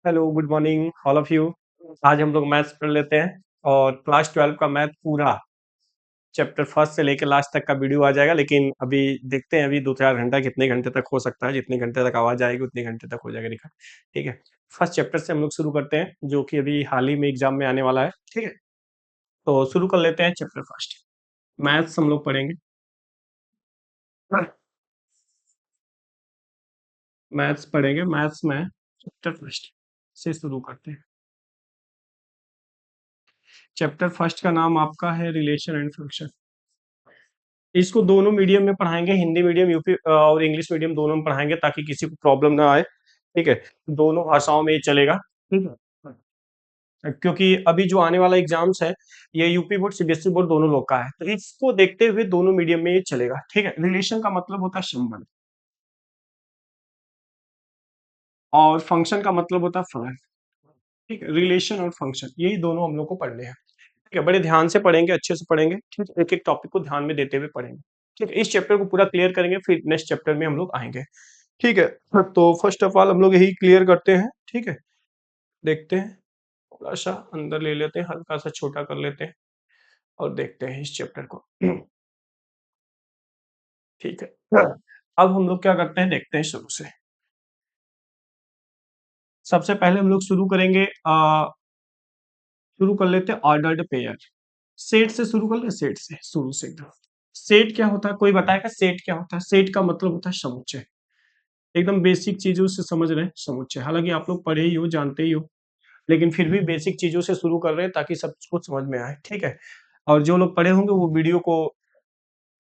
Hello, good morning all of you. आज हम लोग मैथ्स पढ़ लेते हैं और क्लास 12 का मैथ पूरा चैप्टर फर्स्ट से लेकर लास्ट तक का वीडियो आ जाएगा। लेकिन अभी देखते हैं, अभी 2-4 घंटा कितने घंटे तक हो सकता है। जितने घंटे तक आवाज आएगी उतने घंटे तक हो जाएगा रिकॉर्ड। ठीक है, फर्स्ट चैप्टर से हम लोग शुरू करते हैं, जो कि अभी हाल ही में एग्जाम में आने वाला है। ठीक है, तो शुरू कर लेते हैं चैप्टर फर्स्ट। मैथ्स हम लोग पढ़ेंगे। मैथ्स पढ़ेंगे, मैथ्स में चैप्टर फर्स्ट से शुरू करते हैं। चैप्टर फर्स्ट का नाम आपका है रिलेशन एंड फंक्शन। इसको दोनों मीडियम में पढ़ाएंगे, हिंदी मीडियम यूपी और इंग्लिश मीडियम दोनों में पढ़ाएंगे, ताकि किसी को प्रॉब्लम ना आए। ठीक है, दोनों भाषाओं में ये चलेगा। ठीक है, क्योंकि अभी जो आने वाला एग्जाम्स है ये यूपी बोर्ड सीबीएसई बोर्ड दोनों लोग का है, तो इसको देखते हुए दोनों मीडियम में ये चलेगा। ठीक है, रिलेशन का मतलब होता है संबंध, और फंक्शन का मतलब होता है फलन। ठीक है, रिलेशन और फंक्शन यही दोनों हम लोग को पढ़ने हैं। ठीक है, बड़े ध्यान से पढ़ेंगे, अच्छे से पढ़ेंगे। ठीक है, एक एक टॉपिक को ध्यान में देते हुए पढ़ेंगे। ठीक है, इस चैप्टर को पूरा क्लियर करेंगे, फिर नेक्स्ट चैप्टर में हम लोग आएंगे। ठीक है, तो फर्स्ट ऑफ ऑल हम लोग यही क्लियर करते हैं। ठीक है, देखते हैं, थोड़ा सा अंदर ले लेते हैं, हल्का सा छोटा कर लेते हैं और देखते हैं इस चैप्टर को। ठीक है, अब हम लोग क्या करते हैं, देखते हैं शुरू से। सबसे पहले हम लोग शुरू करेंगे, शुरू कर लेते हैं ऑर्डर्ड पेयर। सेट से शुरू कर ले, सेट से शुरू से एकदम। सेट क्या होता है, कोई बताएगा सेट क्या होता है? सेट का मतलब होता है समुच्चय। एकदम बेसिक चीजों से समझ रहे हैं, समुच्चय। हालांकि आप लोग पढ़े ही हो, जानते ही हो, लेकिन फिर भी बेसिक चीजों से शुरू कर रहे हैं ताकि सब कुछ समझ में आए। ठीक है, और जो लोग पढ़े होंगे वो वीडियो को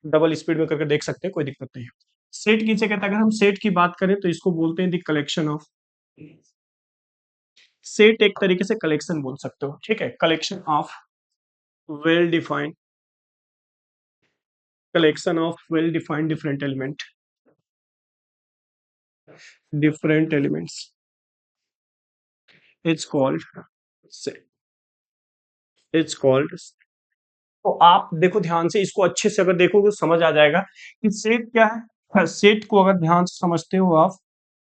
डबल स्पीड में करके देख सकते हैं, कोई दिक्कत नहीं है। सेट किसे कहता है? अगर हम सेट की बात करें तो इसको बोलते हैं द कलेक्शन ऑफ। सेट एक तरीके से कलेक्शन बोल सकते हो। ठीक है, collection of well defined, collection of well defined different elements it's called set, it's called। तो आप देखो ध्यान से, इसको अच्छे से अगर देखोगे तो समझ आ जाएगा कि सेट क्या है। सेट को अगर ध्यान से समझते हो आप,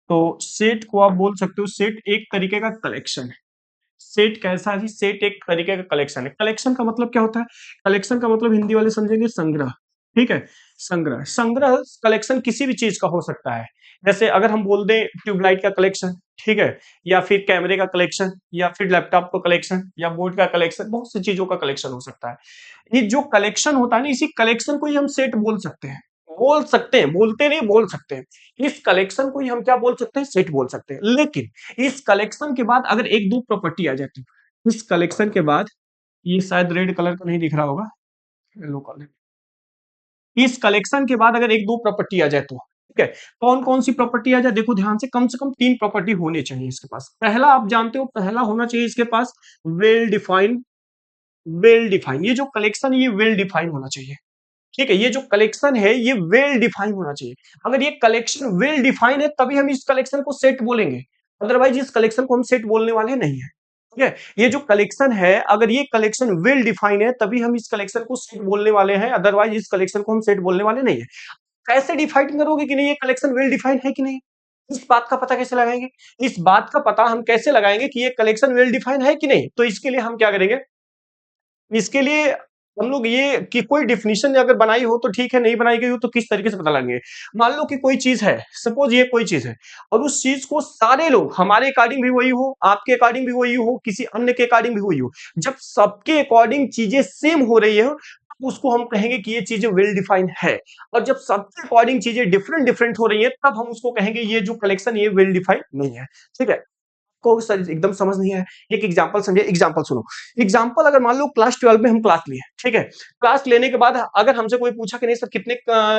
तो सेट को आप बोल सकते हो, सेट एक तरीके का कलेक्शन है। सेट कैसा है जी? सेट एक तरीके का कलेक्शन है। कलेक्शन का मतलब क्या होता है? कलेक्शन का मतलब हिंदी वाले समझेंगे संग्रह। ठीक है, संग्रह। संग्रह कलेक्शन किसी भी चीज का हो सकता है। जैसे अगर हम बोल दें ट्यूबलाइट का कलेक्शन, ठीक है, या फिर कैमरे का कलेक्शन, या फिर लैपटॉप का कलेक्शन, या बोर्ड का कलेक्शन, बहुत सी चीजों का कलेक्शन हो सकता है। ये जो कलेक्शन होता है ना, इसी कलेक्शन को ही हम सेट बोल सकते हैं। बोल सकते हैं, बोलते नहीं, बोल सकते हैं। इस कलेक्शन को ही हम क्या बोल सकते हैं? सेट बोल सकते हैं। लेकिन इस कलेक्शन के बाद अगर एक दो प्रॉपर्टी आ जाती है, इस कलेक्शन के बाद, ये शायद रेड कलर का नहीं दिख रहा होगा, येलो कलर। इस कलेक्शन के बाद अगर एक दो प्रॉपर्टी आ जाए तो, ठीक है, कौन कौन सी प्रॉपर्टी आ जाए देखो ध्यान से कम तीन प्रॉपर्टी होनी चाहिए इसके पास। पहला आप जानते हो, पहला होना चाहिए इसके पास वेल डिफाइंड। वेल डिफाइंड, ये जो कलेक्शन ये वेल डिफाइंड होना चाहिए। ठीक है, ये जो कलेक्शन है ये वेल डिफाइन होना चाहिए। अगर ये कलेक्शन वेल डिफाइन है तभी हम इस कलेक्शन को सेट बोलेंगे, अदरवाइज इस कलेक्शन को हम सेट बोलने वाले नहीं है। ठीक है, ये जो कलेक्शन है, अगर ये कलेक्शन वेल डिफाइन है तभी हम इस कलेक्शन को सेट बोलने वाले हैं, अदरवाइज इस कलेक्शन को हम सेट बोलने वाले नहीं है। कैसे डिफाइन करोगे कि नहीं ये कलेक्शन वेल डिफाइन है कि नहीं? इस बात का पता कैसे लगाएंगे? इस बात का पता हम कैसे लगाएंगे कि ये कलेक्शन वेल डिफाइन है कि नहीं? तो इसके लिए हम क्या करेंगे, इसके लिए हम लोग ये कि कोई डिफिनीशन अगर बनाई हो तो ठीक है, नहीं बनाई गई हो तो किस तरीके से पता लगेंगे। मान लो कि कोई चीज है, सपोज ये कोई चीज है, और उस चीज को सारे लोग, हमारे अकॉर्डिंग भी वही हो, आपके अकॉर्डिंग भी वही हो, किसी अन्य के अकॉर्डिंग भी वही हो, जब सबके अकॉर्डिंग चीजें सेम हो रही है, उसको हम कहेंगे कि ये चीजें वेल डिफाइंड है। और जब सबके अकॉर्डिंग चीजें डिफरेंट डिफरेंट हो रही है, तब हम उसको कहेंगे ये जो कलेक्शन ये वेल डिफाइंड नहीं है। ठीक है, को सर एकदम समझ नहीं आया, एक एग्जांपल समझिए। एग्जांपल सुनो, एग्जांपल अगर मान लो क्लास 12 में हम क्लास लिए, ठीक है, क्लास लेने के बाद अगर हमसे कोई पूछा कि नहीं सर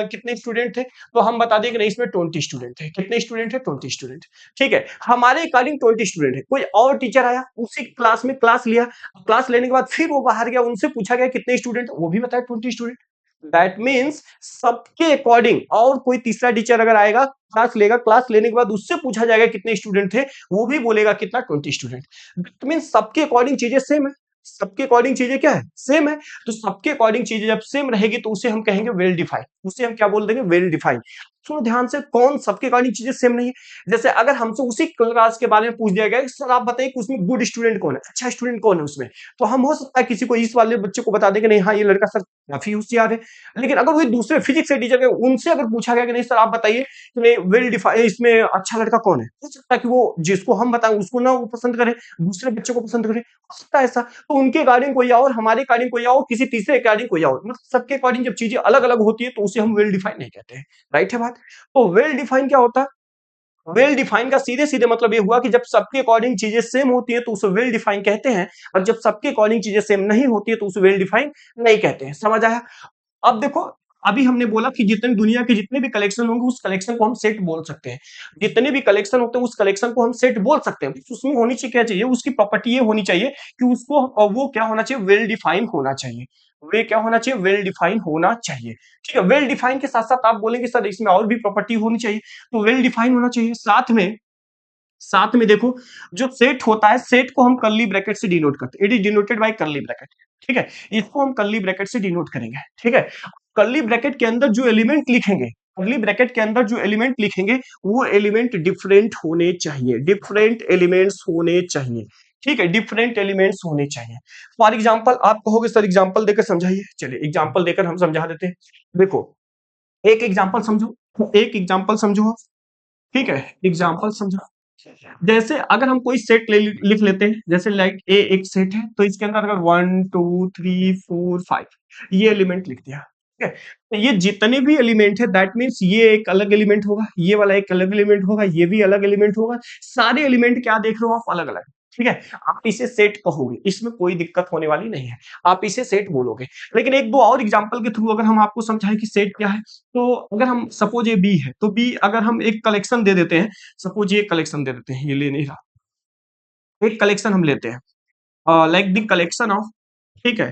कितने स्टूडेंट थे, तो हम बता दें कि नहीं इसमें 20 स्टूडेंट थे। कितने स्टूडेंट थे? 20 स्टूडेंट। ठीक है, हमारे अकॉर्डिंग 20 स्टूडेंट है। कोई और टीचर आया, उसी क्लास में क्लास लिया, क्लास लेने के बाद फिर वो बाहर गया, उनसे पूछा गया कितने स्टूडेंट, वो भी बताया 20 स्टूडेंट। दैट मीन्स सबके अकॉर्डिंग, और कोई तीसरा टीचर अगर आएगा, क्लास लेगा, क्लास लेने के बाद उससे पूछा जाएगा कितने स्टूडेंट थे, वो भी बोलेगा कितना, 20 स्टूडेंट। दैट मीन्स सबके अकॉर्डिंग चीजें सेम है। सबके अकॉर्डिंग चीजें क्या है? सेम है। तो सबके अकॉर्डिंग चीजें जब सेम रहेगी तो उसे हम कहेंगे वेल डिफाइंड। उसे हम क्या बोल देंगे, वेल डिफाइंड। सुनो ध्यान से, कौन सबके अकॉर्डिंग चीजें सेम नहीं है। जैसे अगर हमसे उसी क्लास के बारे में पूछ दिया गया कि सर आप बताइए कि उसमें गुड स्टूडेंट कौन है, अच्छा स्टूडेंट कौन है उसमें, तो हम हो सकता है किसी को, इस वाले बच्चे को बता दें कि नहीं हाँ ये लड़का सर काफी होशियार है। लेकिन अगर वही दूसरे फिजिक्स के टीचर के उनसे अगर पूछा गया कि नहीं सर आप बताइए कि नहीं वेल डिफाइंड इसमें अच्छा लड़का कौन है, हो सकता है कि वो जिसको हम बताएं उसको ना वो पसंद करे, दूसरे बच्चे को पसंद करे, हो सकता है ऐसा। तो उनके अकॉर्डिंग कोई और, हमारे अकॉर्डिंग कोई और, किसी तीसरे अकॉर्डिंग कोई और, मतलब सबके अकॉर्डिंग जब चीजें अलग अलग होती है तो उसे हम वेल डिफाइंड नहीं कहते हैं। राइट है बात। तो वेल डिफाइंड क्या होता है, वेल डिफाइंड का सीधे सीधे मतलब ये हुआ कि जब सबके अकॉर्डिंग चीजें सेम होती है तो उसे वेल डिफाइंड कहते हैं, और जब सबके अकॉर्डिंग चीजें सेम नहीं होती है तो उसे वेल डिफाइंड नहीं कहते हैं। समझ आया। अब देखो, अभी हमने बोला कि जितने दुनिया के जितने भी कलेक्शन होंगे उस कलेक्शन को हम सेट बोल सकते हैं। जितने भी कलेक्शन होते हैं उस कलेक्शन को हम सेट बोल सकते हैं। उसमें होनी चाहिए क्या चाहिए, उसकी प्रॉपर्टी ये होनी चाहिए कि उसको वो क्या होना चाहिए, वेल डिफाइन होना चाहिए। वे क्या होना चाहिए, वेल डिफाइन होना चाहिए। ठीक है, वेल डिफाइन के साथ साथ आप बोलेंगे सर इसमें और भी प्रॉपर्टी होनी चाहिए, तो वेल डिफाइन होना चाहिए। साथ में देखो, जो सेट होता है सेट को हम कर्ली ब्रैकेट से डिनोट करते हैं, it is denoted bye curly bracket. ठीक है, इसको हम कर्ली ब्रैकेट से डिनोट करेंगे। ठीक है, कर्ली ब्रैकेट के अंदर जो एलिमेंट लिखेंगे, कर्ली ब्रैकेट के अंदर जो एलिमेंट लिखेंगे वो एलिमेंट डिफरेंट होने चाहिए, डिफरेंट एलिमेंट्स होने चाहिए। ठीक है, डिफरेंट एलिमेंट्स होने चाहिए। फॉर एग्जाम्पल आप कहोगे सर एग्जाम्पल देकर समझाइए, चलिए एग्जाम्पल देकर हम समझा देते हैं। देखो, एक एग्जाम्पल समझो, एक एग्जाम्पल समझो। ठीक है, एग्जाम्पल समझो। जैसे अगर हम कोई सेट लिख लेते हैं, जैसे लाइक ए एक सेट है तो इसके अंदर अगर 1 2 3 4 5 ये एलिमेंट लिख दिया। ठीक है, तो ये जितने भी एलिमेंट है दैट मीन्स ये एक अलग एलिमेंट होगा, ये वाला एक अलग एलिमेंट होगा, ये भी अलग एलिमेंट होगा। सारे एलिमेंट क्या देख रहे हो आप, अलग अलग। ठीक है, आप इसे सेट कहोगे, इसमें कोई दिक्कत होने वाली नहीं है, आप इसे सेट बोलोगे। लेकिन एक दो और एग्जाम्पल के थ्रू अगर हम आपको समझाएं कि सेट क्या है, तो अगर हम सपोज ये बी है तो बी अगर हम एक कलेक्शन दे देते हैं, सपोज ये कलेक्शन दे देते हैं, ये ले नहीं रहा, एक कलेक्शन हम लेते हैं लाइक द कलेक्शन ऑफ, ठीक है,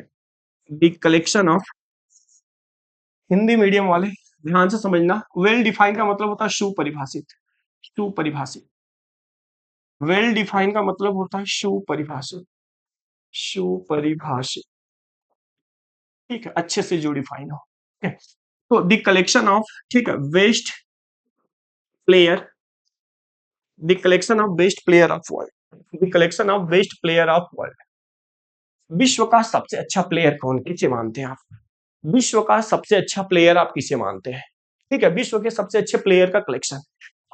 the collection of, Hindi medium वाले ध्यान से समझना, वेल डिफाइन का मतलब होता है सुपरिभाषित, सुपरिभाषित। वेल डिफाइन का मतलब होता है सुपरिभाषित, सुपरिभाषित। ठीक है, अच्छे से जो डिफाइन हो। ठीक है, तो द कलेक्शन ऑफ, ठीक है, best player, the collection of best player of world, the collection of best player of world. विश्व का सबसे अच्छा प्लेयर कौन, किसे मानते हैं आप, विश्व का सबसे अच्छा प्लेयर आप किसे मानते हैं। ठीक है, विश्व के सबसे अच्छे प्लेयर का कलेक्शन।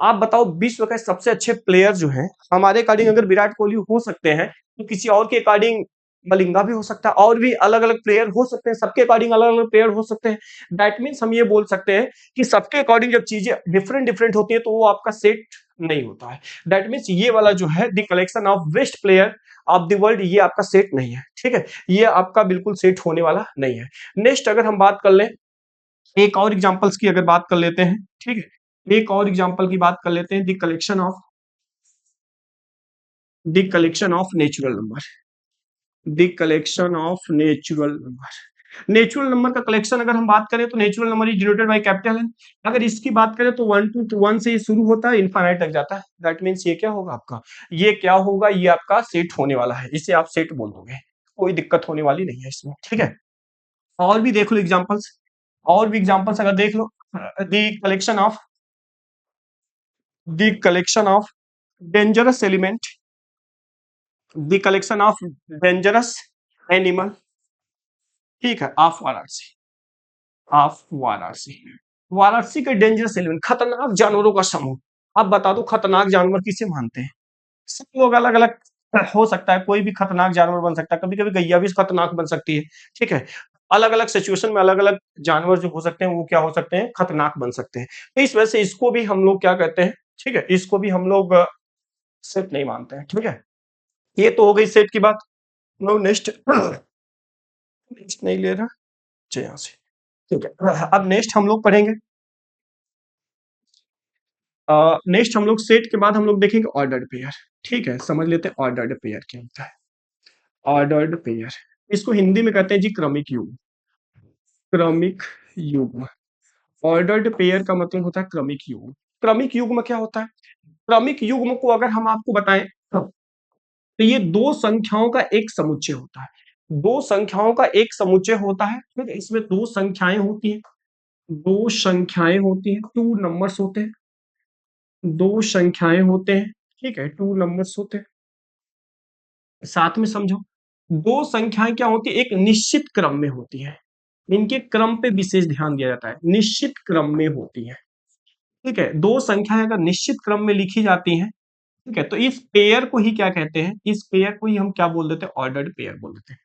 आप बताओ विश्व के सबसे अच्छे प्लेयर जो हैं, हमारे अकॉर्डिंग अगर विराट कोहली हो सकते हैं तो किसी और के अकॉर्डिंग मलिंगा भी हो सकता है, और भी अलग अलग प्लेयर हो सकते हैं, सबके अकॉर्डिंग अलग अलग प्लेयर हो सकते हैं। दैट मीन्स हम ये बोल सकते हैं कि सबके अकॉर्डिंग जब चीजें डिफरेंट डिफरेंट होती है तो वो आपका सेट नहीं होता है। दैट मीन्स ये वाला जो है the collection of best player of the world, ये आपका सेट नहीं है। ठीक है, ये आपका बिल्कुल सेट होने वाला नहीं है। नेक्स्ट अगर हम बात कर लें, एक और एग्जांपल्स की अगर बात कर लेते हैं, ठीक है, एक और एग्जांपल की बात कर लेते हैं, the collection of natural number, the collection of natural number. Natural number का कलेक्शन अगर हम बात करें तो natural number is denoted by capital N. अगर इसकी बात करें तो 1 से ये शुरू होता है, इनफाइनाइट तक जाता है। दैट मीन्स ये क्या होगा आपका, ये क्या होगा, ये आपका सेट होने वाला है, इसे आप सेट बोल दोगे, कोई दिक्कत होने वाली नहीं है इसमें। ठीक है, और भी देख लो एग्जांपल्स, और भी एग्जांपल्स अगर देख लो, the collection of, the collection of dangerous element, the collection of dangerous animal, ठीक है, ऑफ वाराणसी, ऑफ वाराणसी। वाराणसी के डेंजरस एलिमेंट, खतरनाक जानवरों का समूह। अब बता दो खतरनाक जानवर किसे मानते हैं, सब लोग अलग अलग हो सकता है, कोई भी खतरनाक जानवर बन सकता है, कभी कभी गैया भी खतरनाक बन सकती है। ठीक है, अलग अलग सिचुएशन में अलग अलग जानवर जो हो सकते हैं वो क्या हो सकते हैं, खतरनाक बन सकते हैं। तो इस वजह से इसको भी हम लोग क्या कहते हैं, ठीक है, इसको भी हम लोग सेट नहीं मानते हैं। ठीक है, ये तो हो गई सेट की बात। लोग नेक्स्ट, नेक्स्ट नहीं ले रहा, अच्छा यहाँ से। ठीक है, अब नेक्स्ट हम लोग पढ़ेंगे, नेक्स्ट हम लोग सेट के बाद हम लोग देखेंगे ऑर्डर्ड पेयर। ठीक है, समझ लेते हैं ऑर्डर्ड पेयर क्या होता है। ऑर्डर्ड पेयर, इसको हिंदी में कहते हैं जी क्रमिक युग्म, क्रमिक युग्म। ऑर्डर्ड पेयर का मतलब होता है क्रमिक युग्म। क्रमिक युग्म क्या होता है, क्रमिक युग्म को अगर हम आपको बताएं तो ये दो संख्याओं का एक समुच्चय होता है, दो संख्याओं का एक समुच्चय होता है। ठीक है, इसमें दो संख्याएं होती हैं, दो संख्याएं होती हैं, टू नंबर्स होते हैं, दो संख्याएं होते हैं, ठीक है, टू नंबर्स होते हैं। साथ में समझो, दो संख्याएं क्या होती है, एक निश्चित क्रम में होती है, इनके क्रम पे विशेष ध्यान दिया जाता है, निश्चित क्रम में होती है, ठीक है। दो संख्याएं अगर निश्चित क्रम में लिखी जाती हैं, ठीक है, तो इस पेयर को ही क्या कहते हैं, इस पेयर को ही हम क्या बोल देते हैं, ऑर्डर्ड पेयर बोल देते हैं।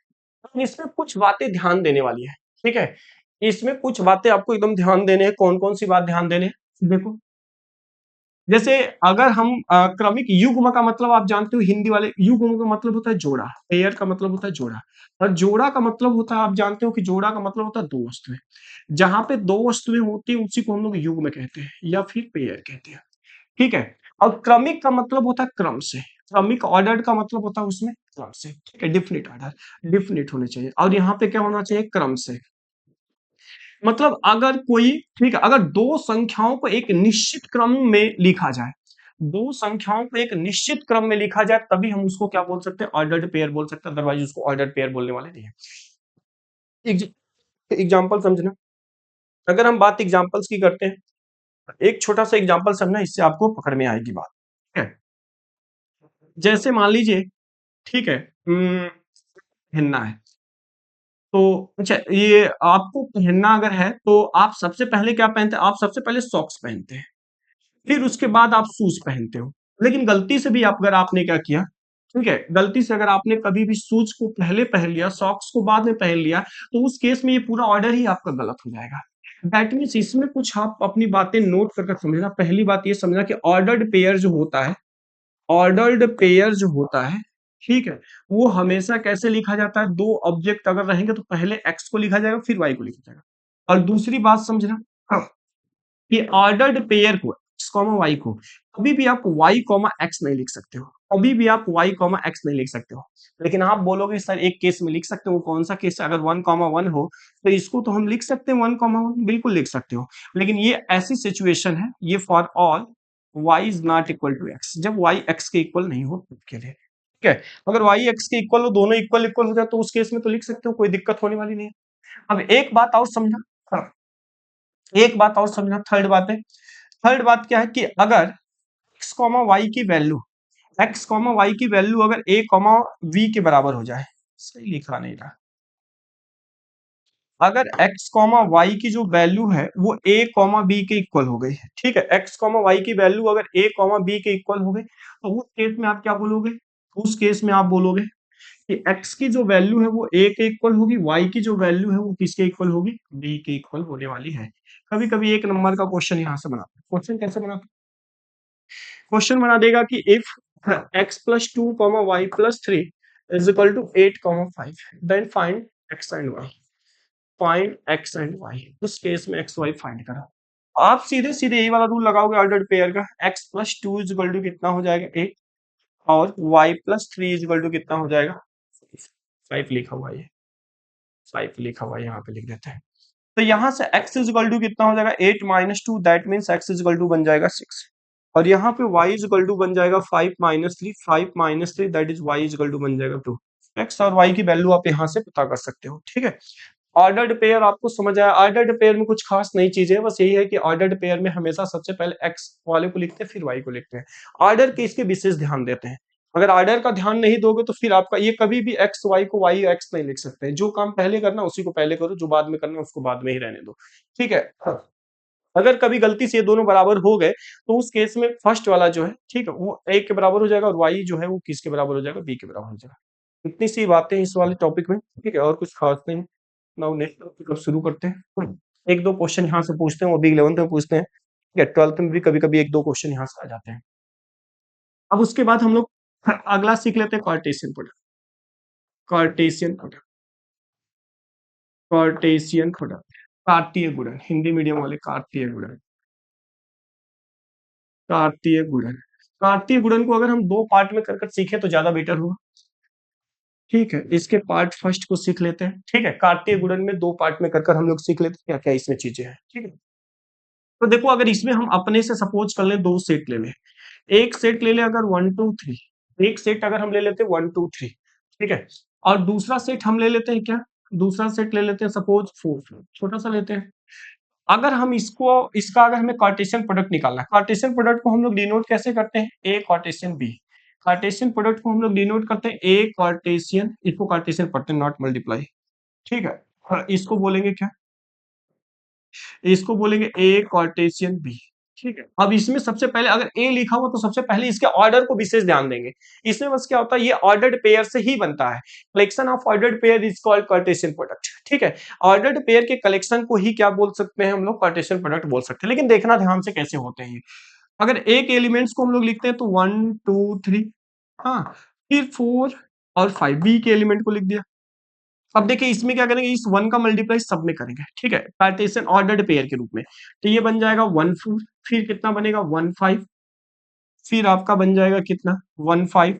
अब इसमें कुछ बातें ध्यान देने वाली है, ठीक है, इसमें कुछ बातें आपको एकदम ध्यान देने हैं। कौन कौन सी बात ध्यान देने हैं, देखो, जैसे अगर हम क्रमिक युग्म का मतलब आप जानते हो, हिंदी वाले, युग्म का मतलब होता है जोड़ा, पेयर का मतलब होता है जोड़ा, और जोड़ा का मतलब होता है, आप जानते हो कि जोड़ा का मतलब होता है दो वस्तुएं। जहां पे दो वस्तुएं होती है उसी को हम लोग युग्म कहते हैं या फिर पेयर कहते हैं, ठीक है। और क्रमिक का मतलब होता है क्रम से, क्रमिक ऑर्डर का मतलब होता है उसमें क्रम से, ठीक है, डिफिनिट ऑर्डर, डिफिनिट होने चाहिए, और यहाँ पे क्या होना चाहिए, क्रम से। मतलब अगर कोई, ठीक है, अगर दो संख्याओं को एक निश्चित क्रम में लिखा जाए, दो संख्याओं को एक निश्चित क्रम में लिखा जाए, तभी हम उसको क्या बोल सकते हैं, ऑर्डर्ड पेयर बोल सकते हैं, अदरवाइज उसको ऑर्डर्ड पेयर बोलने वाले नहीं है। एग्जाम्पल समझना, अगर हम बात एग्जाम्पल्स की करते हैं, एक छोटा सा एग्जाम्पल समझना, इससे आपको पकड़ में आएगी बात, ठीक है। जैसे मान लीजिए, ठीक है, पहनना है, तो अच्छा, ये आपको पहनना अगर है तो आप सबसे पहले क्या पहनते हैं, आप सबसे पहले सॉक्स पहनते हैं, फिर उसके बाद आप शूज पहनते हो। लेकिन गलती से भी आप, अगर आपने क्या किया, ठीक है, गलती से अगर आपने कभी भी शूज को पहले पहन लिया, सॉक्स को बाद में पहन लिया, तो उस केस में ये पूरा ऑर्डर ही आपका गलत हो जाएगा। दैट मीन्स इसमें कुछ आप अपनी बातें नोट कर समझना। पहली बात ये समझना कि ऑर्डर्ड पेयर जो होता है, ऑर्डर्ड पेयर जो होता है, ठीक है, वो हमेशा कैसे लिखा जाता है, दो ऑब्जेक्ट अगर रहेंगे तो पहले एक्स को लिखा जाएगा फिर वाई को लिखा जाएगा। और दूसरी बात समझना, हाँ, कि ऑर्डर्ड पेयर को, एक्स कॉमा वाई को, कभी भी आप वाई कॉमा एक्स नहीं लिख सकते हो, कभी भी आप वाई कॉमा एक्स नहीं लिख सकते हो। लेकिन आप बोलोगे सर एक केस में लिख सकते हो, कौन सा केस है, अगर वन कॉमा वन हो तो इसको तो हम लिख सकते हैं वन कॉमा वन, बिल्कुल लिख सकते हो। लेकिन ये ऐसी सिचुएशन है, ये for all y is not equal to x, जब वाई एक्स के इक्वल नहीं हो तब के लिए, ठीक है। अगर वाई एक्स के इक्वल हो, दोनों इक्वल इक्वल हो जाए, तो उस केस में तो लिख सकते हो, कोई दिक्कत होने वाली नहीं है। अब एक बात और समझना, हाँ, एक बात और समझना, थर्ड बात है, थर्ड बात क्या है कि अगर x कॉमा वाई की वैल्यू, x कॉमा वाई की वैल्यू अगर a कॉमा v के बराबर हो जाए, सही लिखा नहीं रहा, अगर x कॉमा वाई की जो वैल्यू है वो a कॉमा b के इक्वल हो गई, ठीक है, x कॉमा वाई की वैल्यू अगर a कॉमा b के इक्वल हो गई, तो उस केस में आप क्या बोलोगे, उस केस में आप बोलोगे कि x की जो वैल्यू है वो a के इक्वल होगी, y की जो वैल्यू है वो किसके इक्वल होगी, b के इक्वल होने वाली है। कभी कभी एक नंबर का क्वेश्चन यहां से बनाते हैं, क्वेश्चन कैसे बनाते हैं, क्वेश्चन बना देगा कि if x plus two comma y plus three is equal to eight comma five, then find x and y, find x and y, उस केस में x y फाइंड करो। आप सीधे सीधे यही वाला रूल लगाओगे ऑर्डर्ड पेयर का, x plus two is equal to कितना हो जाएगा, एट, और y plus three is equal to कितना हो जाएगा, फाइव लिखा हुआ है, फाइव लिखा हुआ है, यहाँ पे लिख देते हैं। तो यहाँ से x इज इक्वल टू कितना हो जाएगा, eight minus two, that means x is equal to बन जाएगा सिक्स, और यहाँ पे y इज इक्वल टू बन जाएगा five minus three, five minus three that is y is equal to बन जाएगा टू। x और y की वैल्यू आप यहाँ से पता कर सकते हो, ठीक है। ऑर्डर्ड पेयर आपको समझ आया, ऑर्डर्ड पेयर में कुछ खास नई चीजें, बस यही है कि ऑर्डर्ड पेयर में हमेशा सबसे पहले x वाले को लिखते हैं फिर y को लिखते हैं, ऑर्डर के इसके विशेष ध्यान देते हैं। अगर ऑर्डर का ध्यान नहीं दोगे तो फिर आपका ये कभी भी एक्स वाई को वाई एक्स नहीं लिख सकते, जो काम पहले करना उसी को पहले करो, जो बाद में करना उसको बाद में ही रहने दो, ठीक है। अगर कभी गलती से ये दोनों बराबर हो गए तो उस केस में फर्स्ट वाला जो है, ठीक है, वो a के बराबर हो जाएगा, और y जो है वो किसके बराबर हो जाएगा, b के बराबर हो जाएगा। इतनी सी बातें इस वाले टॉपिक में, ठीक है, और कुछ खास नहीं। नाउ नेक्स्ट टॉपिक अब शुरू करते हैं। एक दो क्वेश्चन यहाँ से पूछते हैं, वो भी 11th में पूछते हैं, ठीक है, 12th में भी कभी कभी एक दो क्वेश्चन यहाँ से आ जाते हैं। अब उसके बाद हम लोग अगला सीख लेते हैं Cartesian product, Cartesian product, Cartesian product, कार्तीय गुणन, हिंदी मीडियम वाले कार्तीय गुणन, कार्तीय गुणन। कार्तीय गुणन को अगर हम दो पार्ट में कर सीखें तो ज्यादा बेटर होगा, ठीक है। इसके पार्ट फर्स्ट को सीख लेते हैं, ठीक है, कार्तीय गुणन में दो पार्ट में कर हम लोग सीख लेते हैं क्या क्या इसमें चीजें हैं, ठीक है। तो देखो, अगर इसमें हम अपने से सपोज कर लें, दो सेट ले लें, एक सेट ले लें अगर वन टू थ्री, एक सेट अगर हम ले लेते हैं वन टू थ्री, ठीक है, और दूसरा सेट हम ले लेते हैं क्या, दूसरा सेट ले लेते हैं सपोज फोर, छोटा सा लेते हैं, अगर हम इसका अगर हमें कार्टेशियन प्रोडक्ट निकालना है, कार्टेशियन प्रोडक्ट को हम लोग डिनोट कैसे करते हैं, ए कार्टेशियन बी। कार्टेशियन प्रोडक्ट को हम लोग डिनोट करते हैं ए कार्टेशियन, इसको कार्टेशियन पढ़ते हैं, नॉट मल्टीप्लाई, ठीक है। और इसको बोलेंगे क्या, इसको बोलेंगे ए कार्टेशियन बी, ठीक है। अब इसमें सबसे पहले अगर ए लिखा हुआ तो सबसे पहले इसके ऑर्डर को विशेष ध्यान देंगे। इसमें बस क्या होता है, ये ऑर्डर्ड पेयर से ही बनता है, collection of ordered pair is called Cartesian product, ठीक है। ऑर्डर्ड पेयर के कलेक्शन को ही क्या बोल सकते हैं हम लोग, कार्टेशियन प्रोडक्ट बोल सकते हैं। लेकिन देखना ध्यान से कैसे होते हैं ये। अगर ए के एलिमेंट्स को हम लोग लिखते हैं तो 1 2 3, हाँ, फिर 4 और 5, बी के एलिमेंट को लिख दिया। अब देखिए इसमें क्या करेंगे, इस 1 का मल्टीप्लाई सब में करेंगे, ठीक है, कार्टेशियन ऑर्डर्ड पेयर के रूप में। तो ये बन जाएगा 1 4, फिर कितना बनेगा 1 5, फिर आपका बन जाएगा कितना 1 5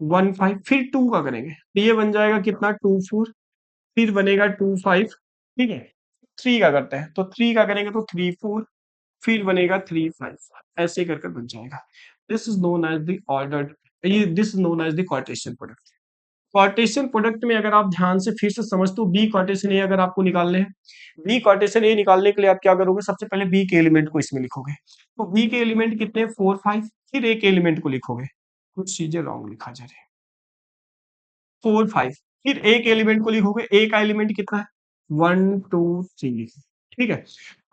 1 5, फिर 2 का करेंगे तो ये बन जाएगा कितना 2 4, फिर बनेगा 2 5, ठीक है। 3 का करते हैं तो 3 का करेंगे तो 3 4, फिर बनेगा 3 5, ऐसे कर कर बन जाएगा। This is known as the ordered, ये this is known as the Cartesian product. Cartesian product में अगर आप ध्यान से फिर से समझ तो बी कार्टेशियन ए अगर आपको निकालने हैं, बी कार्टेशियन ए निकालने के लिए आप क्या करोगे, सबसे पहले बी के एलिमेंट को इसमें लिखोगे। तो बी के एलिमेंट कितने 4 5, फिर ए के एलिमेंट को लिखोगे, कुछ चीजें रॉन्ग लिखा जा रही है, 4 5, फिर ए के एलिमेंट को लिखोगे, ए का एलिमेंट कितना है 1 2 3, ठीक है।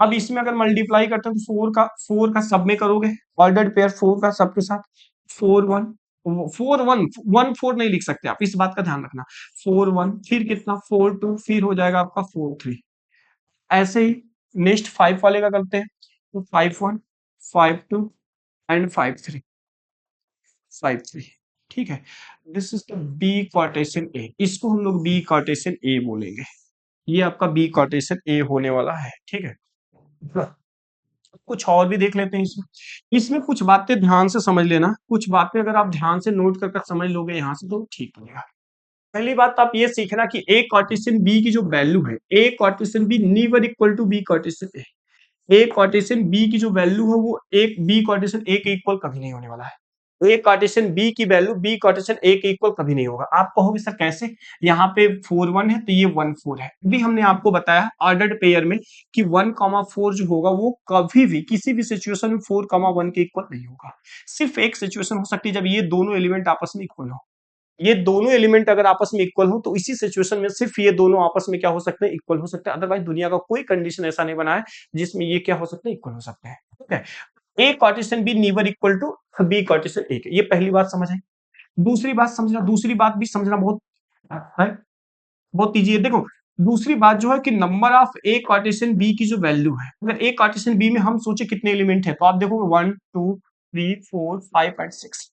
अब इसमें अगर मल्टीप्लाई करते हैं तो 4 का सब में करोगे, ऑर्डर्ड पेयर 4 का सब के साथ, 4 1 4 1 1 4 नहीं लिख सकते आप, इस बात का ध्यान रखना। 4 1, फिर कितना 4 2, फिर हो जाएगा आपका 4 3। ऐसे ही नेक्स्ट 5 वाले का करते हैं तो 5 1 5 2 एंड 5 3 5 3, ठीक है। This is the B Cartesian A, इसको हम लोग बी कार्टेशियन ए बोलेंगे। ये आपका बी कार्टेशियन ए होने वाला है, ठीक है। कुछ और भी देख लेते हैं इसमें। इसमें कुछ बातें ध्यान से समझ लेना, कुछ बातें अगर आप ध्यान से नोट कर समझ लोगे यहाँ से तो ठीक रहेगा। पहली बात तो आप ये सीखना कि ए कार्टेशियन बी की जो वैल्यू है, A Cartesian B never equal to B Cartesian A. A Cartesian B की जो वैल्यू है वो एक बी कार्टेशियन ए के इक्वल कभी नहीं होने वाला है। ए कार्टेशियन बी की वैल्यू बी कार्टेशियन ए के इक्वल कभी नहीं होगा। आप कहोगे सर कैसे, यहाँ पे 4 1 है तो ये 1 4 है। भी हमने आपको बताया ऑर्डर्ड पेयर में कि 1 4 जो होगा वो कभी भी किसी भी सिचुएशन में 4 1 के इक्वल नहीं होगा। सिर्फ एक सिचुएशन हो सकती है जब ये दोनों एलिमेंट आपस में इक्वल हो। ये दोनों एलिमेंट अगर आपस में इक्वल हो तो इसी सिचुएशन में सिर्फ ये दोनों आपस में क्या हो सकते हैं, इक्वल हो सकते हैं। अदरवाइज दुनिया का कोई कंडीशन ऐसा नहीं बना है जिसमें ये क्या हो सकते हैं, इक्वल हो सकते हैं, ठीक है। A Cartesian B never equal to B Cartesian A, ये पहली बात समझ आई। दूसरी बात समझना, दूसरी बात भी समझना बहुत है, बहुत ईजी है। देखो दूसरी बात जो है कि number of A Cartesian B की जो वैल्यू है, अगर ए कार्टेशियन बी में हम सोचे कितने एलिमेंट है तो आप देखोगे 1 2 3 4 5 एंड 6।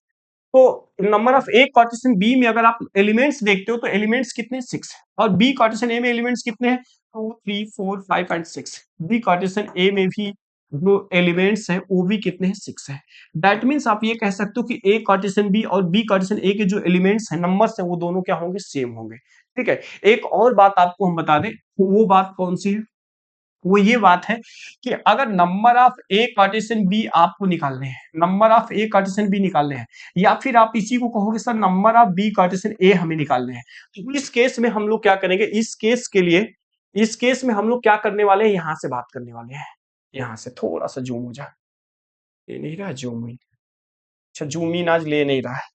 तो number of A Cartesian B में अगर आप एलिमेंट्स देखते हो तो एलिमेंट्स कितने 6 है, और बी कार्टेशियन ए में एलिमेंट्स कितने हैं 2 3 4 5 एंड 6। बी कार्टेशियन ए में भी जो एलिमेंट्स हैं वो भी कितने हैं 6 है। दैट मीन्स आप ये कह सकते हो कि ए कार्टेशियन बी और बी कार्टेशियन ए के जो एलिमेंट्स हैं, नंबर्स हैं, वो दोनों क्या होंगे, सेम होंगे, ठीक है। एक और बात आपको हम बता दें, वो बात कौन सी है, वो ये बात है कि अगर number of A Cartesian B आपको निकालने हैं, number of A Cartesian B निकालने हैं, या फिर आप इसी को कहोगे sir number of B Cartesian A हमें निकालने हैं, तो इस केस में हम लोग क्या करेंगे, इस केस के लिए, इस केस में हम लोग क्या करने वाले हैं, यहां से बात करने वाले हैं। यहां से थोड़ा सा जूम हो जाए, ले नहीं रहा जूम इन, अच्छा जूम इन आज ले नहीं रहा है,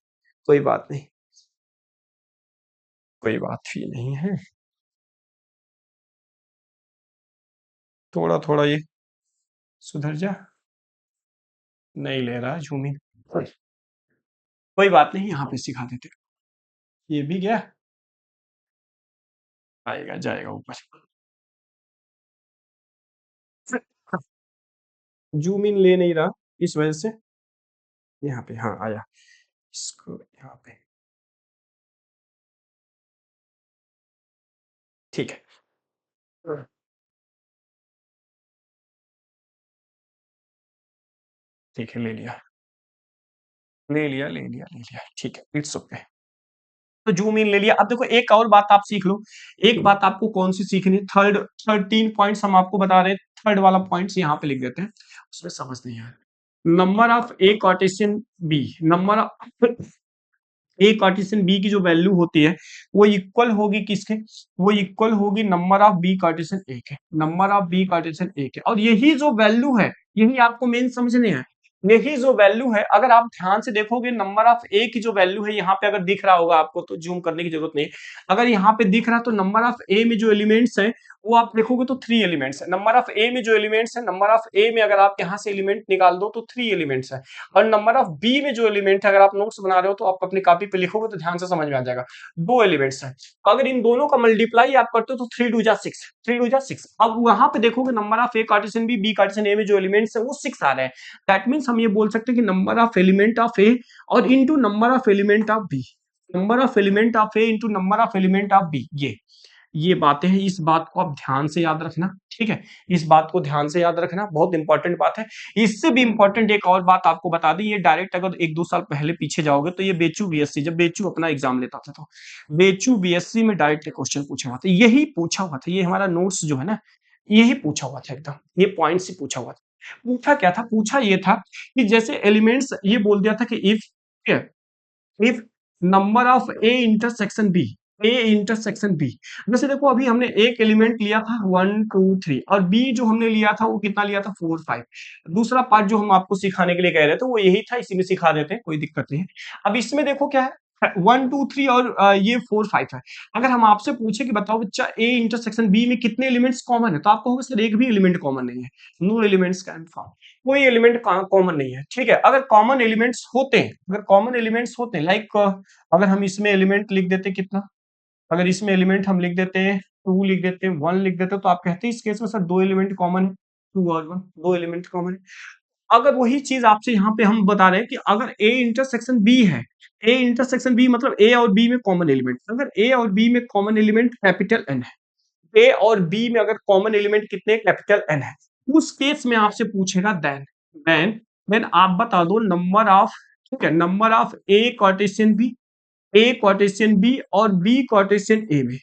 कोई बात नहीं, कोई बात भी नहीं है, थोड़ा थोड़ा ये सुधर जा, नहीं ले रहा जूम इन, कोई बात नहीं, यहाँ पे सिखा देते। ये भी गया, आएगा जाएगा ऊपर, जूम इन ले नहीं रहा इस वजह से, यहाँ पे हाँ आया, इसको यहाँ पे, ठीक है, ठीक है ले लिया, ले लिया ले लिया ले लिया, ठीक है इट्स ओके। तो जूम इन ले लिया। अब देखो एक और बात आप सीख लो, एक बात आपको कौन सी सीखनी, थर्ड 13 पॉइंट्स हम आपको बता रहे हैं, थर्ड वाला पॉइंट्स यहाँ पे लिख देते हैं, उसमें समझ नहीं आया। Number of A Cartesian B, number of A Cartesian B की जो वैल्यू होती है वो इक्वल होगी किसके, वो इक्वल होगी नंबर ऑफ बी कार्टेशियन ए के, नंबर ऑफ बी कार्टेशियन ए के। और यही जो वैल्यू है यही आपको मेन समझने है, यही जो वैल्यू है अगर आप ध्यान से देखोगे नंबर ऑफ ए की जो वैल्यू है यहाँ पे अगर दिख रहा होगा आपको तो जूम करने की जरूरत नहीं, अगर यहाँ पे दिख रहा तो नंबर ऑफ ए में जो एलिमेंट्स है वो आप देखोगे तो 3 एलिमेंट्स है। नंबर ऑफ ए में जो एलिमेंट्स है, नंबर ऑफ ए में अगर आप यहाँ से एलिमेंट निकाल दो तो 3 एलिमेंट्स है। और नंबर ऑफ बी में जो एलिमेंट है अगर आप नोट्स बना रहे हो तो आप अपनी कॉपी पे लिखोगे तो ध्यान से समझ में आ जाएगा, 2 एलिमेंट्स है। अगर इन दोनों का मल्टीप्लाई आप करते हो तो 3 2 जा 6, 3 2 जा 6। अब वहां पे देखोगे number of A Cartesian B Cartesian A में जो एलिमेंट्स है वो 6 आ रहे हैं। दैट मीन्स हम ये बोल सकते हैं कि number of element of A और into number of element of B, number of element of A into number of element of B, ये बातें हैं। इस बात को आप ध्यान से याद रखना, ठीक है, इस बात को ध्यान से याद रखना, बहुत इंपॉर्टेंट बात है। इससे भी इंपॉर्टेंट एक और बात आपको बता दी, ये डायरेक्ट अगर 1-2 साल पहले पीछे जाओगे तो ये बेचू बीएससी, जब बेचू अपना एग्जाम लेता था तो बेचू बीएससी में डायरेक्ट क्वेश्चन पूछा हुआ था, यही पूछा हुआ था, ये हमारा नोट्स जो है ना यही पूछा हुआ था, एकदम ये पॉइंट से पूछा हुआ था। पूछा क्या था, पूछा ये था कि जैसे एलिमेंट्स ये बोल दिया था कि if number of A intersection B, A intersection B, जैसे देखो अभी हमने एक एलिमेंट लिया था 1 2 3 और बी जो हमने लिया था वो कितना लिया था 4 5। दूसरा पार्ट जो हम आपको सिखाने के लिए कह रहे थे वो यही था, इसी में सिखा देते हैं, कोई दिक्कत नहीं है। अब इसमें देखो क्या है, 1 2 3 और ये 4 5 है। अगर हम आपसे पूछे कि बताओ बच्चा ए इंटरसेक्शन बी में कितने एलिमेंट्स कॉमन है तो आपको होगा सर एक भी एलिमेंट कॉमन नहीं है, नो एलिमेंट्स कैन फॉर्म, कोई एलिमेंट कॉमन नहीं है, ठीक है। अगर कॉमन एलिमेंट्स होते हैं, अगर कॉमन एलिमेंट्स होते हैं लाइक अगर हम इसमें एलिमेंट लिख देते कितना, अगर इसमें एलिमेंट हम लिख देते हैं 2 लिख देते हैं 1 लिख देते हैं तो आप कहते हैं इस केस में सर 2 एलिमेंट कॉमन है, 2 और 1 2 एलिमेंट कॉमन है। अगर वही चीज आपसे यहाँ पे हम बता रहे हैं कि अगर ए इंटरसेक्शन बी है, ए इंटरसेक्शन बी मतलब ए और बी में कॉमन एलिमेंट, अगर ए और बी में कॉमन एलिमेंट कैपिटल एन है, ए और बी में अगर कॉमन एलिमेंट कितने कैपिटल एन है, उस केस में आपसे पूछेगा देन देन आप बता दो नंबर ऑफ, ठीक है, number of A Cartesian B, A Cartesian B और बी कार्टेशियन ए में,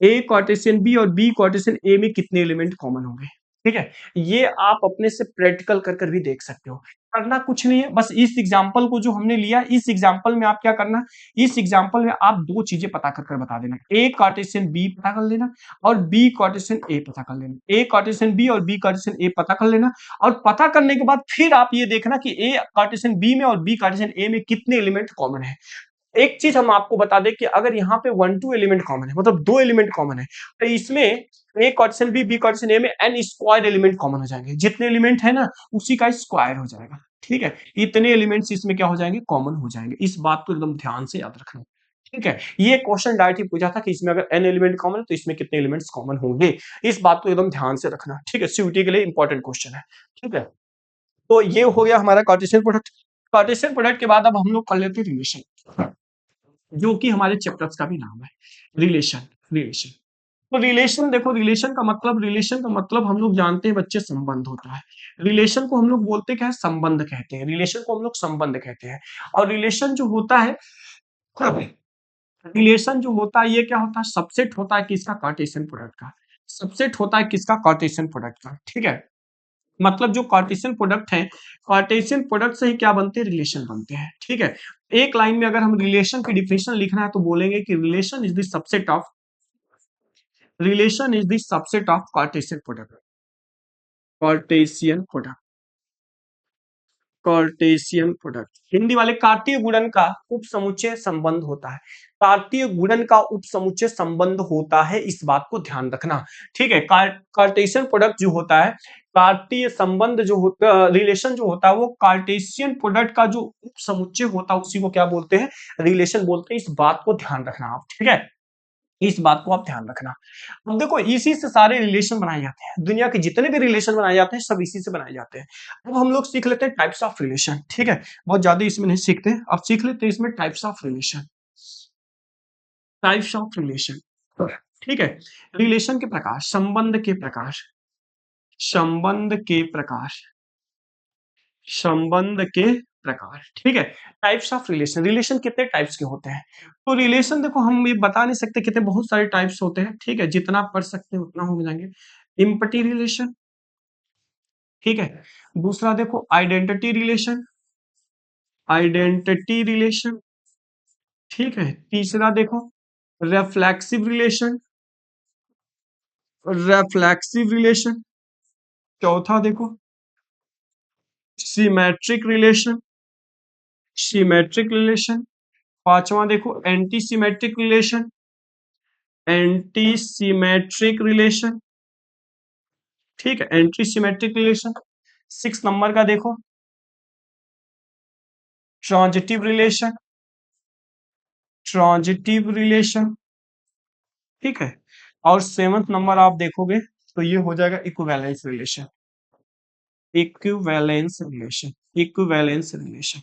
ए कार्टेशियन बी और बी कार्टेशियन ए में कितने एलिमेंट कॉमन होंगे, ठीक है। ये आप अपने से प्रैक्टिकल कर कर भी देख सकते हो, करना कुछ नहीं है, बस इस एग्जांपल को जो हमने लिया इस एग्जांपल में आप क्या करना, इस एग्जांपल में आप दो चीजें पता कर कर बता देना, ए कार्टेशियन बी पता कर लेना और बी कार्टेशियन ए पता कर लेना, ए कार्टेशियन बी और बी कार्टेशियन ए पता कर लेना। और पता करने के बाद फिर आप ये देखना कि ए कार्टेशियन बी में और बी कार्टेशियन ए में कितने एलिमेंट कॉमन है। एक चीज हम आपको बता दें कि अगर यहाँ पे 1 2 एलिमेंट कॉमन है मतलब 2 एलिमेंट कॉमन है तो इसमें ए क्वेश्चन बी क्वेश्चन ए में एन स्क्वायर एलिमेंट कॉमन हो जाएंगे, जितने एलिमेंट है ना उसी का स्क्वायर हो जाएगा, ठीक है। इतने एलिमेंट्स इसमें क्या हो जाएंगे, कॉमन हो जाएंगे, इस बात को एकदम ध्यान से याद रखना, ठीक है। ये क्वेश्चन डायरेक्ट ही पूछा था कि इसमें अगर एन एलिमेंट कॉमन है तो इसमें कितने एलिमेंट्स कॉमन होंगे, इस बात को एकदम ध्यान से रखना, ठीक है, सीयूटी के लिए इंपॉर्टेंट क्वेश्चन है, ठीक है। तो ये हो गया हमारा कार्टेशियन प्रोडक्ट। कार्टेशियन प्रोडक्ट के बाद अब हम लोग कर लेते हैं रिलेशन, जो कि हमारे चैप्टर्स का भी नाम है, रिलेशन। रिलेशन तो रिलेशन देखो, रिलेशन का मतलब हम लोग जानते हैं बच्चे संबंध होता है। रिलेशन को हम लोग बोलते क्या है, संबंध कहते हैं, रिलेशन को हम लोग संबंध कहते हैं। और रिलेशन जो होता है, रिलेशन जो होता है ये क्या होता है, सबसेट होता है किसका, कार्टेशियन प्रोडक्ट का, सबसेट होता है किसका, कार्टेशियन प्रोडक्ट का, ठीक है। मतलब जो कार्टेशियन प्रोडक्ट है, कार्टेशियन प्रोडक्ट से ही क्या बनते हैं, रिलेशन बनते हैं, ठीक है। एक लाइन में अगर हम रिलेशन की डिफिनेशन लिखना है तो बोलेंगे कि relation is the subset of Cartesian product, Cartesian product, Cartesian product Hindi वाले, कार्तीय गुणन का उपसमुच्चय संबंध होता है, कार्तीय गुणन का उपसमुच्चय संबंध होता है, इस बात को ध्यान रखना, ठीक है। कार्टेशियन प्रोडक्ट जो होता है, कार्तीय संबंध जो होता, रिलेशन जो होता है वो कार्टेशियन प्रोडक्ट का जो उपसमुच्चय होता है उसी को क्या बोलते हैं, रिलेशन बोलते हैं, इस बात को ध्यान रखना आप, ठीक है, इस बात को आप ध्यान रखना। अब देखो इसी से सारे रिलेशन बनाए जाते हैं, दुनिया के जितने भी रिलेशन बनाए जाते हैं सब इसी से बनाए जाते हैं। अब हम लोग सीख लेते हैं टाइप्स ऑफ रिलेशन, ठीक है, बहुत ज्यादा इसमें नहीं सीखते, अब सीख लेते हैं इसमें types of relation, types of relation, ठीक है। रिलेशन के प्रकार, संबंध के प्रकार, संबंध के प्रकार, संबंध के प्रकार, ठीक है। टाइप्स ऑफ रिलेशन, रिलेशन कितने टाइप्स के होते हैं, तो रिलेशन देखो हम ये बता नहीं सकते कितने, बहुत सारे टाइप्स होते हैं, ठीक है, जितना पढ़ सकते हैं उतना हो जाएंगे। इम्पटी रिलेशन, ठीक है। दूसरा देखो आइडेंटिटी रिलेशन, आइडेंटिटी रिलेशन, ठीक है, तीसरा देखो रेफ्लेक्सिव रिलेशन, रेफ्लेक्सिव रिलेशन। चौथा देखो सिमेट्रिक रिलेशन, सिमेट्रिक रिलेशन। पांचवा देखो anti symmetric relation, anti symmetric relation. ठीक है, एंटी सिमेट्रिक रिलेशन। 6 नंबर का देखो ट्रांजिटिव रिलेशन, ट्रांजिटिव रिलेशन। ठीक है, और 7th नंबर आप देखोगे तो ये हो जाएगा equivalence relation, equivalence relation, equivalence relation.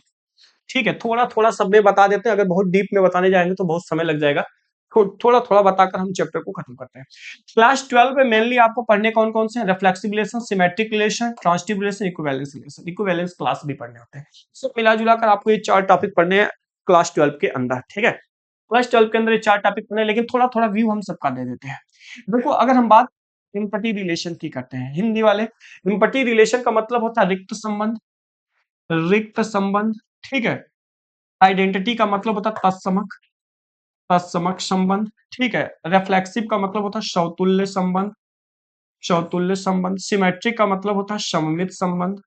ठीक है, थोड़ा थोड़ा सब में बता देते हैं, अगर बहुत डीप में बताने जाएंगे तो बहुत समय लग जाएगा। थोड़ा थोड़ा बताकर हम चैप्टर को खत्म करते हैं। क्लास 12 में मेनली आपको पढ़ने कौन कौन से हैं? Reflexive relation, symmetric relation, transitive relation, equivalence relation. Equivalence class भी पढ़ने होते हैं। सब मिला जुला कर आपको ये 4 टॉपिक पढ़ने हैं क्लास 12 के अंदर। ठीक है, क्लास 12 के अंदर ये 4 टॉपिक पढ़ने हैं, लेकिन थोड़ा थोड़ा व्यू हम सबका दे देते हैं। देखो, अगर हम बात इम्पटी रिलेशन की करते हैं, हिंदी वाले, इम्पटी रिलेशन का मतलब होता है रिक्त संबंध, रिक्त संबंध। ठीक है, आइडेंटिटी का मतलब होता है तत्समक, तत्समक संबंध। ठीक है, रिफ्लेक्सिव का मतलब होता है समतुल्य संबंध, समतुल्य संबंध। सिमेट्रिक का मतलब होता है सममित संबंध,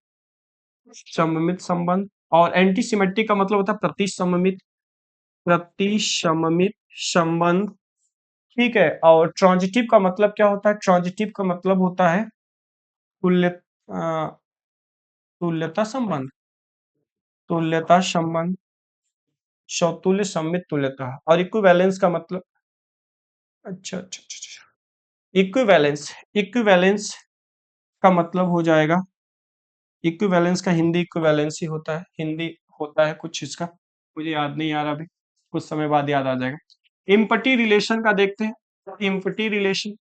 सममित संबंध। और एंटी सिमेट्रिक का मतलब होता है प्रतिसममित, प्रतिसममित संबंध। ठीक है, और ट्रांजिटिव का मतलब क्या होता है? ट्रांजिटिव का मतलब होता है तुल्य, तुल्यता संबंध, तुल्यता संबंध, समतुल्य, सममित, तुल्यता। और इक्विवेलेंस का मतलब, अच्छा अच्छा अच्छा अच्छा, इक्विवेलेंस, इक्विवेलेंस का मतलब हो जाएगा, इक्विवेलेंस का हिंदी इक्विवेलेंस ही होता है, हिंदी होता है कुछ इसका, मुझे याद नहीं आ रहा अभी, कुछ समय बाद याद आ जाएगा। इम्पटी रिलेशन का देखते हैं, इम्पटी रिलेशन,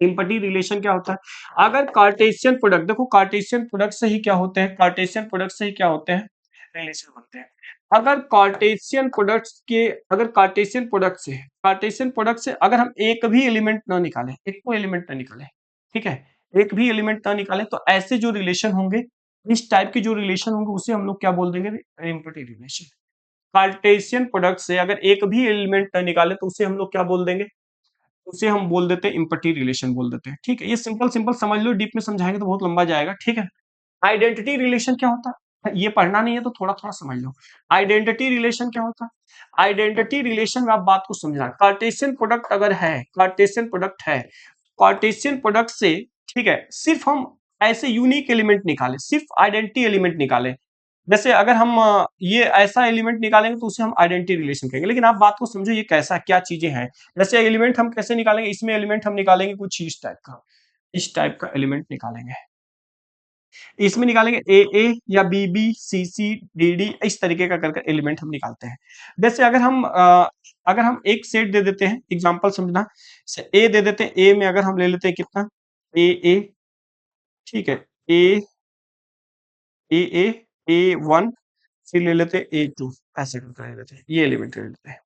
इम्पटी रिलेशन क्या होता है? अगर कार्टेशियन प्रोडक्ट, देखो कार्टेशियन प्रोडक्ट से ही क्या होते हैं, कार्टेशियन प्रोडक्ट से ही क्या होते हैं? रिलेशन बनते हैं। अगर कार्टेशियन प्रोडक्ट्स के, अगर कार्टेशियन प्रोडक्ट से, कार्टेशियन प्रोडक्ट से अगर हम एक भी एलिमेंट ना निकालें, एक को एलिमेंट ना निकालें, ठीक है, एक भी एलिमेंट ना निकालें, तो ऐसे जो रिलेशन होंगे, इस टाइप के जो रिलेशन होंगे, उसे हम लोग क्या बोल देंगे? Empty relation. कार्टेशियन प्रोडक्ट से अगर एक भी एलिमेंट ना निकाले तो उसे हम लोग क्या बोल देंगे? उसे हम बोल देते हैं इम्पटी रिलेशन बोल देते हैं। ठीक है, ये सिंपल सिंपल समझ लो, डीप में समझाएंगे तो बहुत लंबा जाएगा। ठीक है, आइडेंटिटी रिलेशन क्या होता है? ये पढ़ना नहीं है तो थोड़ा थोड़ा समझ लो। आइडेंटिटी रिलेशन क्या होता है? आइडेंटिटी रिलेशन में आप बात को समझना, कार्टेशियन प्रोडक्ट अगर है, कार्टेशियन प्रोडक्ट है, कार्टेशियन प्रोडक्ट से, ठीक है, सिर्फ हम ऐसे यूनिक एलिमेंट निकाले, सिर्फ आइडेंटिटी एलिमेंट निकाले। जैसे अगर हम ये ऐसा एलिमेंट निकालेंगे तो उसे हम आइडेंटिटी रिलेशन कहेंगे। लेकिन आप बात को समझो, ये कैसा, क्या चीजें हैं। जैसे एलिमेंट हम कैसे निकालेंगे? इसमें एलिमेंट हम निकालेंगे कुछ इस टाइप का, इस टाइप का एलिमेंट निकालेंगे, इसमें निकालेंगे ए ए या B B C C D D, इस तरीके का करके एलिमेंट हम निकालते हैं। जैसे अगर हम एक सेट दे देते हैं, एग्जांपल समझना, ए दे देते हैं, ए में अगर हम ले लेते हैं कितना, ए ए, ठीक है, ए ए ए ए वन, फिर ले लेते हैं ए टू, ऐसे करके ले लेते हैं, ये एलिमेंट ले लेते हैं।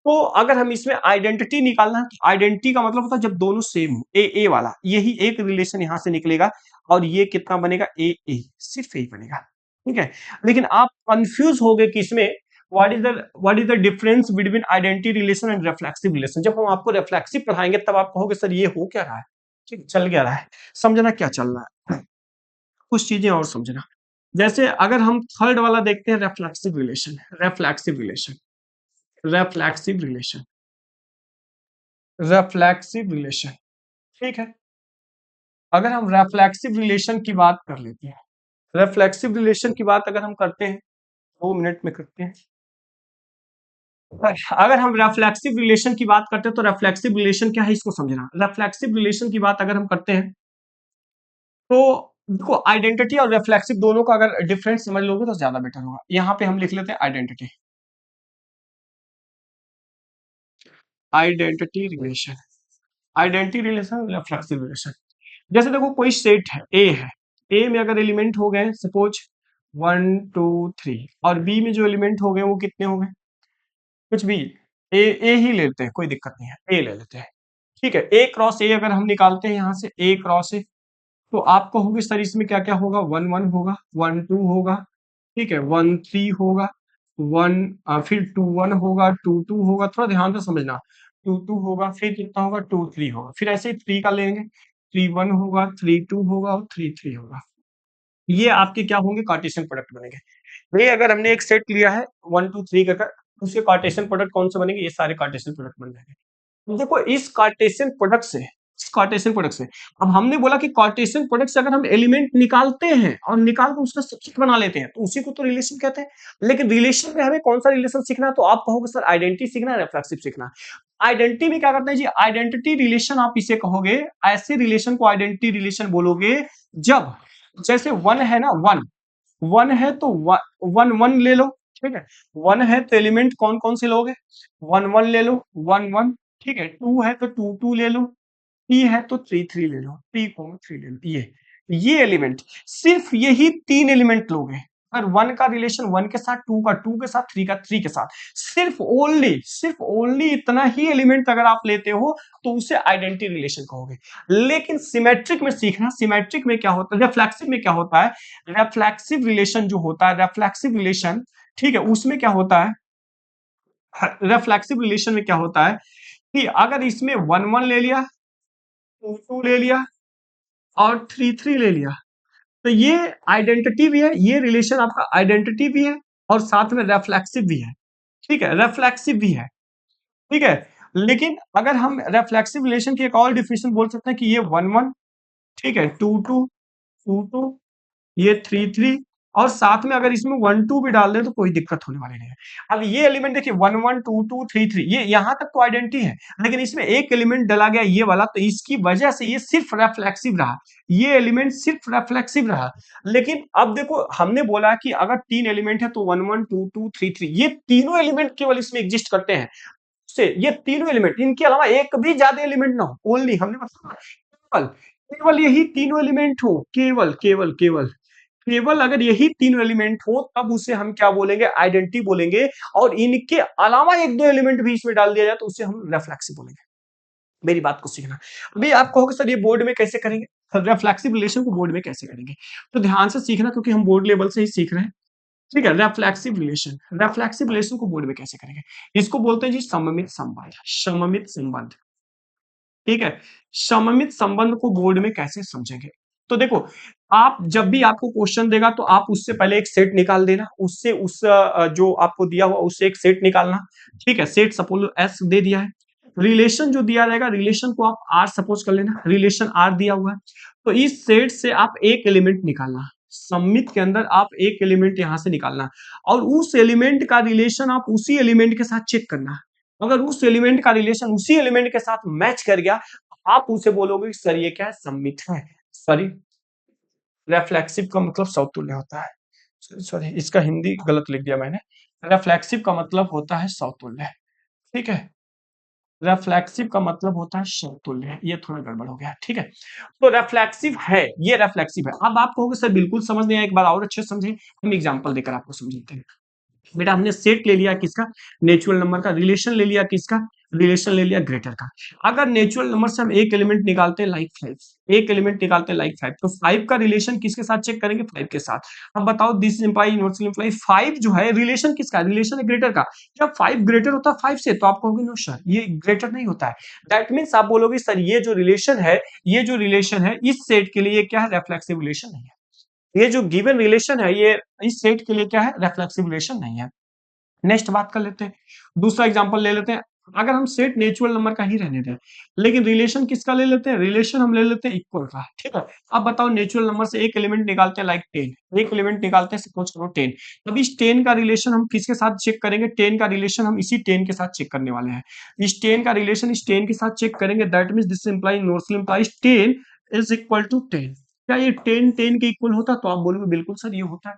तो अगर हम इसमें आइडेंटिटी निकालना है, तो आइडेंटिटी का मतलब होता है जब दोनों सेम हो, ए ए वाला, यही एक रिलेशन यहां से निकलेगा, और ये कितना बनेगा? ए ए, सिर्फ यही बनेगा। ठीक है, लेकिन आप कंफ्यूज हो गए कि इसमें what is the difference between identity relation and reflexive relation. जब हम आपको रिफ्लेक्सिव पढ़ाएंगे तब आप कहोगे सर ये हो क्या रहा है, ठीक, चल क्या रहा है, समझना क्या चल रहा है, कुछ चीजें और समझना। जैसे अगर हम थर्ड वाला देखते हैं, रेफ्लेक्सिव रिलेशन, रेफ्लेक्सिव रिलेशन, रेफ्लेक्सिव रिलेशन, रेफ्लेक्सिव रिलेशन। ठीक है, अगर हम रेफ्लेक्सिव रिलेशन की बात कर लेते हैं, रेफ्लेक्सिव रिलेशन की बात अगर हम करते हैं, 2 मिनट में करते हैं। अगर हम रेफ्लेक्सिव रिलेशन की बात करते हैं तो रेफ्लेक्सिव रिलेशन क्या है इसको समझना। रेफ्लेक्सिव रिलेशन की बात अगर हम करते हैं तो देखो, आइडेंटिटी और रिफ्लेक्सिव दोनों का अगर डिफरेंस समझ लोगे तो ज्यादा बेटर होगा। यहाँ पे हम लिख लेते हैं identity, identity relation, identity relation, reflexive relation. जैसे देखो, कोई सेट है, ए में अगर एलिमेंट हो गए सपोज 1 2 3, और बी में जो एलिमेंट हो गए वो कितने हो गए? कुछ भी, ए ही ले लेते हैं, कोई दिक्कत नहीं है, ए ले लेते हैं। ठीक है, ए क्रॉस ए अगर हम निकालते हैं यहाँ से, ए क्रॉस ए, तो आप कहोगे सर इसमें क्या क्या होगा? 1 1 होगा, 1 2 होगा, ठीक है, 1 3 होगा, 1 फिर 2 1 होगा, 2 2 होगा, थोड़ा ध्यान से समझना, 2 2 होगा, फिर कितना होगा, 2 3 होगा, फिर ऐसे ही 3 का लेंगे, 3 1 होगा, 3 2 होगा और 3 3 होगा। ये आपके क्या होंगे, कार्टेशियन प्रोडक्ट बनेंगे। ये अगर हमने एक सेट लिया है 1 2 3 कर, उसके कार्टेशियन प्रोडक्ट कौन से बनेंगे, ये सारे कार्टेशियन प्रोडक्ट बन जाएंगे। देखो इस कार्टेशियन प्रोडक्ट से अब हमने बोला कि कार्टेशियन प्रोडक्ट से अगर हम एलिमेंट निकालते हैं और निकाल कर उसका सबसेट बना लेते हैं तो उसी को तो रिलेशन कहते हैं। लेकिन रिलेशन में हमें कौन सा रिलेशन सीखना है, तो आप कहोगे सर आइडेंटिटी सीखना है, रिफ्लेक्सिव सीखना है। आइडेंटिटी में क्या करते हैं जी, आइडेंटिटी रिलेशन आप इसे कहोगे, ऐसे रिलेशन को आइडेंटिटी रिलेशन बोलोगे जब, जैसे वन है ना, वन वन है तो वन वन ले लो, ठीक है। वन है तो एलिमेंट कौन कौन से लोगे, 1 1 ले लो, 1 1, ठीक है। 2 है तो 2 2 ले लो, 3 है तो 3 3 ले लो, 3 ले लो। ये एलिमेंट, सिर्फ यही 3 एलिमेंट लोगे। अगर 1 का रिलेशन 1 के साथ, 2 का 2 के साथ, 3 का 3 के साथ, सिर्फ ओनली इतना ही एलिमेंट अगर आप लेते हो तो उसे आइडेंटिटी रिलेशन कहोगे। लेकिन सिमेट्रिक में सीखना, सिमेट्रिक में क्या होता है, रिफ्लेक्सिव में क्या होता है, रिफ्लेक्सिव रिलेशन जो होता है, रिफ्लेक्सिव रिलेशन, ठीक है, उसमें क्या होता है, रिफ्लेक्सिव रिलेशन में क्या होता है कि अगर इसमें 1 1 ले लिया, 2 2 ले लिया और 3 3 ले लिया, तो ये आइडेंटिटी भी है, ये रिलेशन आपका आइडेंटिटी भी है और साथ में रिफ्लेक्सिव भी है, ठीक है, रिफ्लेक्सिव भी है, ठीक है। लेकिन अगर हम रिफ्लेक्सिव रिलेशन की एक और डिफिनेशन बोल सकते हैं कि ये 1 1, ठीक है, 2 2 ये 3 3 और साथ में अगर इसमें 1 2 भी डाल दें तो कोई दिक्कत होने वाली नहीं है। अब ये एलिमेंट देखिए 1 1 2 2 3 3, ये यहां तक तो आइडेंटिटी है, लेकिन इसमें एक एलिमेंट डला गया ये वाला, तो इसकी वजह से ये सिर्फ रिफ्लेक्सिव रहा, ये एलिमेंट सिर्फ रिफ्लेक्सिव रहा। लेकिन अब देखो हमने बोला कि अगर 3 एलिमेंट है तो 1 1 2 2 3 3, ये तीनों एलिमेंट केवल इसमें एग्जिस्ट करते हैं, से ये तीनों एलिमेंट, इनके अलावा एक भी ज्यादा एलिमेंट ना हो, ओनली हमने बताया केवल, केवल यही तीनों एलिमेंट हो, केवल केवल केवल केवल अगर यही तीनों एलिमेंट हो तब उसे हम क्या बोलेंगे, आइडेंटिटी बोलेंगे। और इनके अलावा एक दो एलिमेंट भी इसमें डाल दिया जाए तो उसे हम रिफ्लेक्सिव बोलेंगे। मेरी बात को सीखना। अभी आप कहोगे सर ये बोर्ड में कैसे करेंगे, रिफ्लेक्सिव रिलेशन को बोर्ड में कैसे करेंगे, तो ध्यान से सीखना क्योंकि हम बोर्ड लेवल से ही सीख रहे हैं, ठीक है। रिफ्लेक्सिव रिलेशन को बोर्ड में कैसे करेंगे, इसको बोलते हैं जी सममित संबंध, सममित संबंध, ठीक है। सममित संबंध को बोर्ड में कैसे समझेंगे, तो देखो आप जब भी आपको क्वेश्चन देगा तो आप उससे पहले एक सेट निकाल देना, उससे जो आपको दिया हुआ उससे एक सेट निकालना, ठीक है। सेट सपोज एस दे दिया है, रिलेशन जो दिया रहेगा, रिलेशन को आप आर सपोज कर लेना, रिलेशन आर दिया हुआ है, तो इस सेट से आप एक एलिमेंट निकालना, सममित के अंदर आप एक एलिमेंट यहां से निकालना और उस एलिमेंट का रिलेशन आप उसी एलिमेंट के साथ चेक करना। अगर उस एलिमेंट का रिलेशन उसी एलिमेंट के साथ मैच कर गया, आप उसे बोलोगे कि सर ये क्या है, सममित है। सॉरी, रिफ्लेक्सिव का मतलब समतुल्य होता है, सॉरी इसका हिंदी गलत लिख दिया मैंने। रिफ्लेक्सिव का मतलब होता है समतुल्य, ठीक है। रिफ्लेक्सिव का मतलब होता है समतुल्य, ये थोड़ा गड़बड़ हो गया, ठीक है। तो रिफ्लेक्सिव है, ये रिफ्लेक्सिव है। अब आप कहोगे सर बिल्कुल समझ नहीं आया, एक बार और अच्छे से समझें, हम एग्जांपल देकर आपको समझाते हैं। बेटा हमने सेट ले लिया किसका, नेचुरल नंबर का, रिलेशन ले लिया किसका, रिलेशन ले लिया ग्रेटर का। अगर नेचुरल नंबर से हम एक एलिमेंट निकालते हैं लाइक 5, एक एलिमेंट निकालते हैं लाइक 5, तो 5 का रिलेशन किसके साथ चेक करेंगे, 5 के साथ। अब बताओ दिस इंप्लाई इनवर्सली इंप्लाई 5 जो है रिलेशन किसका, रिलेशन है ग्रेटर का। जब 5 ग्रेटर होता है 5 से तो आप कहोगे नो सर ये ग्रेटर नहीं होता है। दैट मीन्स आप बोलोगे सर ये जो रिलेशन है, ये जो रिलेशन है इस सेट के लिए क्या है, रिफ्लेक्सिव रिलेशन नहीं है। ये जो गिवन रिलेशन है ये इस सेट के लिए क्या है, रिफ्लेक्सिव रिलेशन नहीं है। नेक्स्ट बात कर लेते हैं, दूसरा एग्जांपल ले लेते हैं। अगर हम सेट नेचुरल नंबर का ही रहने दें, लेकिन रिलेशन किसका ले लेते हैं, रिलेशन हम ले लेते हैं इक्वल का, ठीक है। अब बताओ नेचुरल नंबर से एक एलिमेंट निकालते हैं लाइक 10, एक एलिमेंट निकालते हैं सपोज करो 10। अब इस 10 का रिलेशन हम किसके साथ चेक करेंगे, 10 का रिलेशन हम इसी 10 के साथ चेक करने वाले हैं। इस 10 का रिलेशन इस 10 के साथ चेक करेंगे, that means this imply inversely implies 10 is equal to 10। क्या ये 10 10 के इक्वल होता, तो आप बोलोगे बिल्कुल सर ये होता है।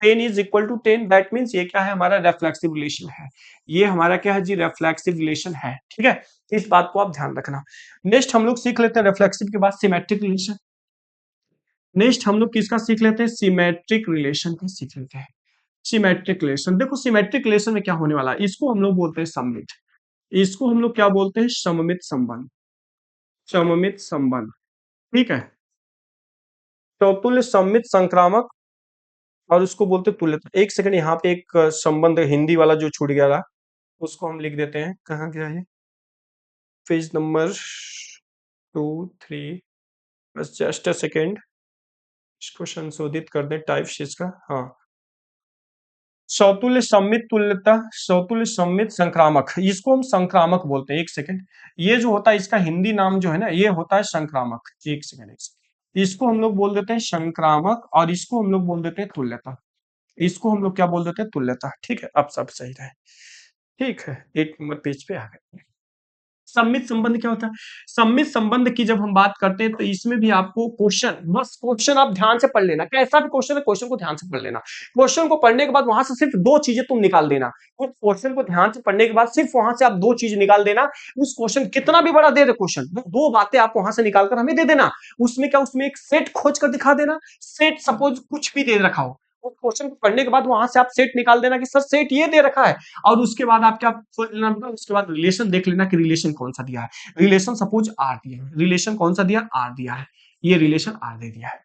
10 is equal to 10, that means ये क्या है, हमारा रिफ्लेक्सिव रिलेशन है। ये हमारा क्या है जी, रिफ्लेक्सिव रिलेशन है, ठीक है। इस बात को आप ध्यान रखना। नेक्स्ट हम लोग सीख लेते हैं रिफ्लेक्सिव के बाद सिमेट्रिक रिलेशन। नेक्स्ट हम लोग किसका सीख लेते हैं, सिमेट्रिक रिलेशन का सीख लेते हैं। सिमेट्रिक रिलेशन, देखो सिमेट्रिक रिलेशन में क्या होने वाला है, इसको हम लोग बोलते हैं सममित, इसको हम लोग क्या बोलते हैं, सममित संबंध, सममित संबंध, ठीक है। समतुल्य सममित संक्रामक और उसको बोलते हैं तुल्यता। एक सेकंड, यहाँ पे एक संबंध हिंदी वाला जो छूट गया था उसको हम लिख देते हैं। कहाँ गया ये? पेज नंबर 2 3, बस जस्ट अ सेकेंड, इसको संशोधित कर दें टाइप शीट का। हाँ, सौतुल्य सम्मित तुल्यता, सौतुल्य सम्मित संक्रामक, इसको हम संक्रामक बोलते हैं। एक सेकंड, ये जो होता है इसका हिंदी नाम जो है ना, ये होता है संक्रामक। एक सेकंड, एक सेकंड, इसको हम लोग बोल देते हैं संक्रामक और इसको हम लोग बोल देते हैं तुल्यता। इसको हम लोग क्या बोल देते हैं? तुल्यता। ठीक है, अब सब सही रहे। ठीक है, 1 नंबर पेज पे आ गए। सम्मित संबंध क्या होता है? सम्मित संबंध की जब हम बात करते हैं तो इसमें भी आपको क्वेश्चन, बस क्वेश्चन आप ध्यान से पढ़ लेना, कैसा भी क्वेश्चन है क्वेश्चन को ध्यान से पढ़ लेना। क्वेश्चन को पढ़ने के बाद वहां से सिर्फ 2 चीजें तुम निकाल देना। उस क्वेश्चन को ध्यान से पढ़ने के बाद सिर्फ वहां से आप 2 चीज निकाल देना। उस क्वेश्चन कितना भी बड़ा दे दे क्वेश्चन, 2 बातें आप वहां से निकाल कर हमें दे देना। उसमें क्या, उसमें एक सेट खोज कर दिखा देना। सेट सपोज कुछ भी दे रखा हो, उस क्वेश्चन को पढ़ने के बाद वहां से आप सेट निकाल देना कि सर सेट ये दे रखा है। और उसके बाद आप क्या खोज लेना, उसके बाद रिलेशन देख लेना कि रिलेशन कौन सा दिया है। रिलेशन सपोज आर दिया है, रिलेशन कौन सा दिया? आर दिया है, ये रिलेशन आर दे दिया है।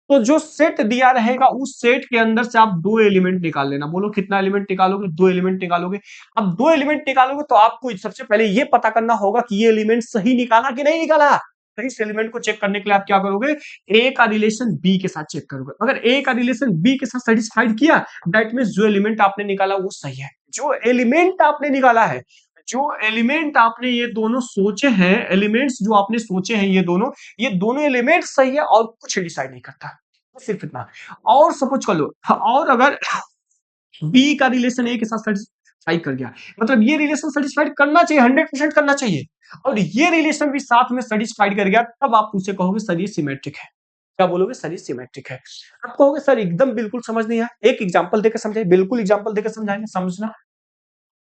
तो जो सेट दिया रहेगा उस सेट के अंदर से आप 2 एलिमेंट निकाल लेना। बोलो कितना एलिमेंट निकालोगे? 2 एलिमेंट निकालोगे। अब 2 एलिमेंट निकालोगे तो आपको सबसे पहले ये पता करना होगा कि ये एलिमेंट सही निकाला कि नहीं निकाला। तो इस एलिमेंट को चेक करने के लिए आप क्या करोगे? ए का रिलेशन बी के साथ चेक करोगे। अगर ए का रिलेशन बी के साथ सेटिस्फाइड किया, दैट मीन्स जो एलिमेंट आपने निकाला वो सही है। जो एलिमेंट आपने निकाला है, जो एलिमेंट आपने ये दोनों सोचे हैं, एलिमेंट्स जो आपने सोचे हैं ये दोनों एलिमेंट सही है और कुछ डिसाइड नहीं करता। सिर्फ इतना। और सपोज कर लो, और अगर बी का रिलेशन ए के साथ सेटिस्फाई कर गया, मतलब ये रिलेशन सेटिस्फाइड करना चाहिए, 100% करना चाहिए, और ये रिलेशन भी साथ में सेटिस्फाइड कर गया, तब आप उसे कहोगे सर ये सिमेट्रिक है। क्या बोलोगे? सर ये सिमेट्रिक है। आप कहोगे सर एकदम बिल्कुल समझ नहीं आया, एक एग्जांपल देकर समझाइए। बिल्कुल एग्जांपल देकर समझाएंगे, समझना,